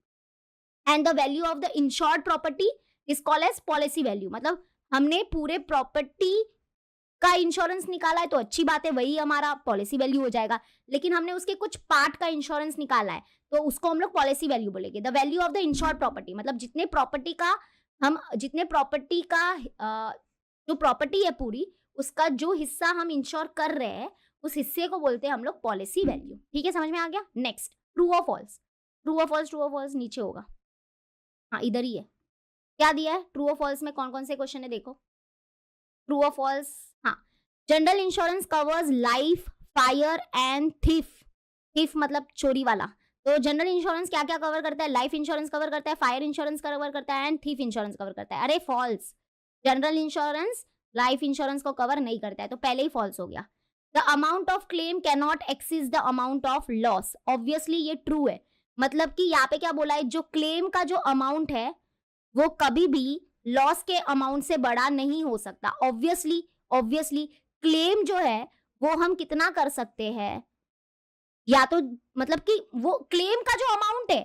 And the value of the insured property is called as policy value, मतलब हमने पूरे प्रॉपर्टी का इंश्योरेंस निकाला है तो अच्छी बात है, वही हमारा पॉलिसी वैल्यू हो जाएगा। लेकिन हमने उसके कुछ पार्ट का इंश्योरेंस निकाला है तो उसको हम लोग पॉलिसी वैल्यू बोलेंगे। The value of the insured property, मतलब जितने प्रॉपर्टी का जो प्रॉपर्टी है पूरी, उसका जो हिस्सा हम इंश्योर कर रहे हैं उस हिस्से को बोलते हैं हम लोग पॉलिसी वैल्यू। ठीक है, समझ में आ गया। नेक्स्ट, ट्रू और फॉल्स। ट्रू और फॉल्स नीचे होगा, हाँ इधर ही है। क्या दिया है, ट्रू और फॉल्स में कौन कौन से क्वेश्चन है देखो। ट्रू और फॉल्स, हाँ, general insurance covers life, fire and thief मतलब चोरी वाला। तो जनरल इंश्योरेंस क्या क्या कवर करता है, लाइफ इंश्योरेंस कवर करता है, फायर इंश्योरेंस कवर करता है एंड थीफ इंश्योरेंस कवर करता है। अरे false, general insurance life insurance को कवर नहीं करता है, तो पहले ही फॉल्स हो गया। The amount of claim can not exceed the amount of loss, obviously ये ट्रू है। मतलब कि यहाँ पे क्या बोला है, जो क्लेम का जो अमाउंट है वो कभी भी लॉस के अमाउंट से बड़ा नहीं हो सकता। ऑब्वियसली क्लेम जो है वो हम कितना कर सकते हैं, या तो मतलब कि वो क्लेम का जो अमाउंट है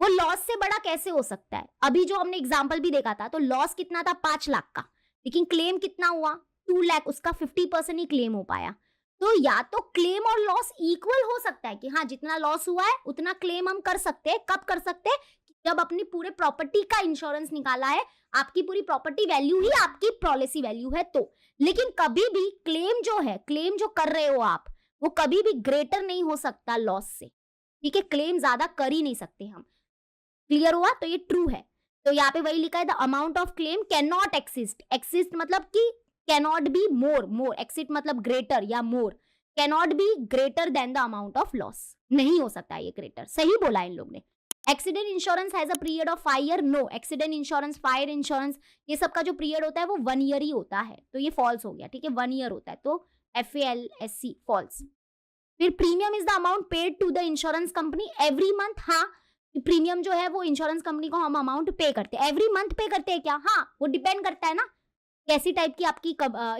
वो लॉस से बड़ा कैसे हो सकता है। अभी जो हमने एग्जांपल भी देखा था तो लॉस कितना था, 5 लाख का, लेकिन क्लेम कितना हुआ, 2 लाख, उसका 50% ही क्लेम हो पाया। तो या तो क्लेम और लॉस इक्वल हो सकता है कि हाँ जितना लॉस हुआ है उतना क्लेम हम कर सकते हैं। कब कर सकते हैं, जब अपनी पूरे प्रॉपर्टी का इंश्योरेंस निकाला है, आपकी पूरी प्रॉपर्टी वैल्यू ही आपकी पॉलिसी वैल्यू है तो। लेकिन कभी भी क्लेम जो है, क्लेम जो कर रहे हो आप, वो कभी भी ग्रेटर नहीं हो सकता लॉस से। ठीक है, क्लेम ज्यादा कर ही नहीं सकते हम। क्लियर हुआ, तो ये ट्रू है। तो यहाँ पे वही लिखा है, the amount of claim can not exist मतलब कि कैनॉट बी मोर, एक्सिस्ट मतलब ग्रेटर या more, cannot be greater than the amount of loss, नहीं हो सकता ये ग्रेटर। सही बोला इन लोग ने। Accident insurance has a period of 5 year, no, accident insurance, fire insurance, ये सब का जो पीरियड होता है वो 1 ईयर ही होता है, तो ये फॉल्स हो गया। ठीक है, 1 ईयर होता है, तो FALSC फॉल्स। फिर premium is the amount paid to the insurance company every month, हाँ प्रीमियम जो है वो इंश्योरेंस कंपनी को हम अमाउंट पे करते हैं। एवरी मंथ पे करते हैं क्या, हाँ वो डिपेंड करता है ना कैसी टाइप की आपकी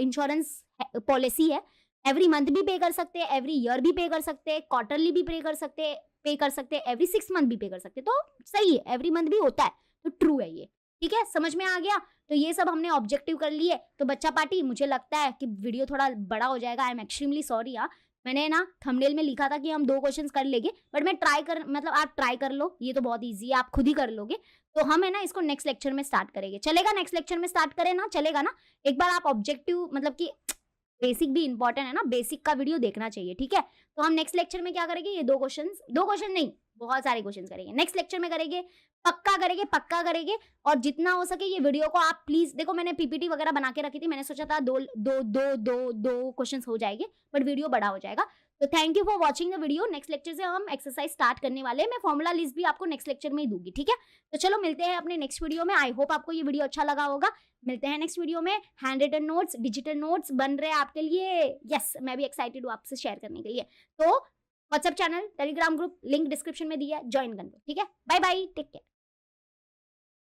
इंश्योरेंस पॉलिसी है। एवरी मंथ भी पे कर सकते हैं, एवरी ईयर भी पे कर सकते हैं, क्वार्टरली भी पे कर सकते हैं, एवरी 6 मंथ भी पे कर सकते हैं, तो सही है, एवरी मंथ भी होता है, तो ट्रू है ये। ठीक है, समझ में आ गया। तो ये सब हमने ऑब्जेक्टिव कर लिए। तो बच्चा पार्टी, मुझे लगता है कि वीडियो थोड़ा बड़ा हो जाएगा, आई एम एक्सट्रीमली सॉरी। मैंने ना थंबनेल में लिखा था कि हम 2 क्वेश्चंस कर लेंगे, बट मैं आप ट्राई कर लो, ये तो बहुत इजी है, आप खुद ही कर लोगे। तो हम है ना इसको नेक्स्ट लेक्चर में स्टार्ट करेंगे, चलेगा? नेक्स्ट लेक्चर में स्टार्ट करें ना, चलेगा ना? एक बार आप ऑब्जेक्टिव मतलब कि बेसिक भी इंपॉर्टेंट है ना, बेसिक का वीडियो देखना चाहिए, ठीक है। तो हम नेक्स्ट लेक्चर में क्या करेंगे, ये दो क्वेश्चन नहीं, बहुत सारे क्वेश्चन करेंगे नेक्स्ट लेक्चर में, करेंगे पक्का करेंगे। और जितना हो सके ये वीडियो को आप प्लीज देखो, मैंने पीपीटी वगैरह बना के रखी थी, मैंने सोचा था दो क्वेश्चन हो जाएंगे, बट वीडियो बड़ा हो जाएगा। तो thank you for watching the video. Next lecture से हम एक्सरसाइज स्टार्ट करने वाले हैं, मैं फॉर्मूला लिस्ट भी आपको नेक्स्ट लेक्चर में ही दूंगी, ठीक है। तो चलो मिलते हैं अपने नेक्स्ट वीडियो में। आई होप आपको ये वीडियो अच्छा लगा होगा। मिलते हैं नेक्स्ट वीडियो में। Hand written notes, digital notes बन रहे हैं आपके लिए। यस, मैं भी एक्साइटेड हूँ आपसे शेयर करने के लिए। तो WhatsApp channel, Telegram group link description में दिया है, ज्वाइन कर लो, ठीक है। Bye bye, take care.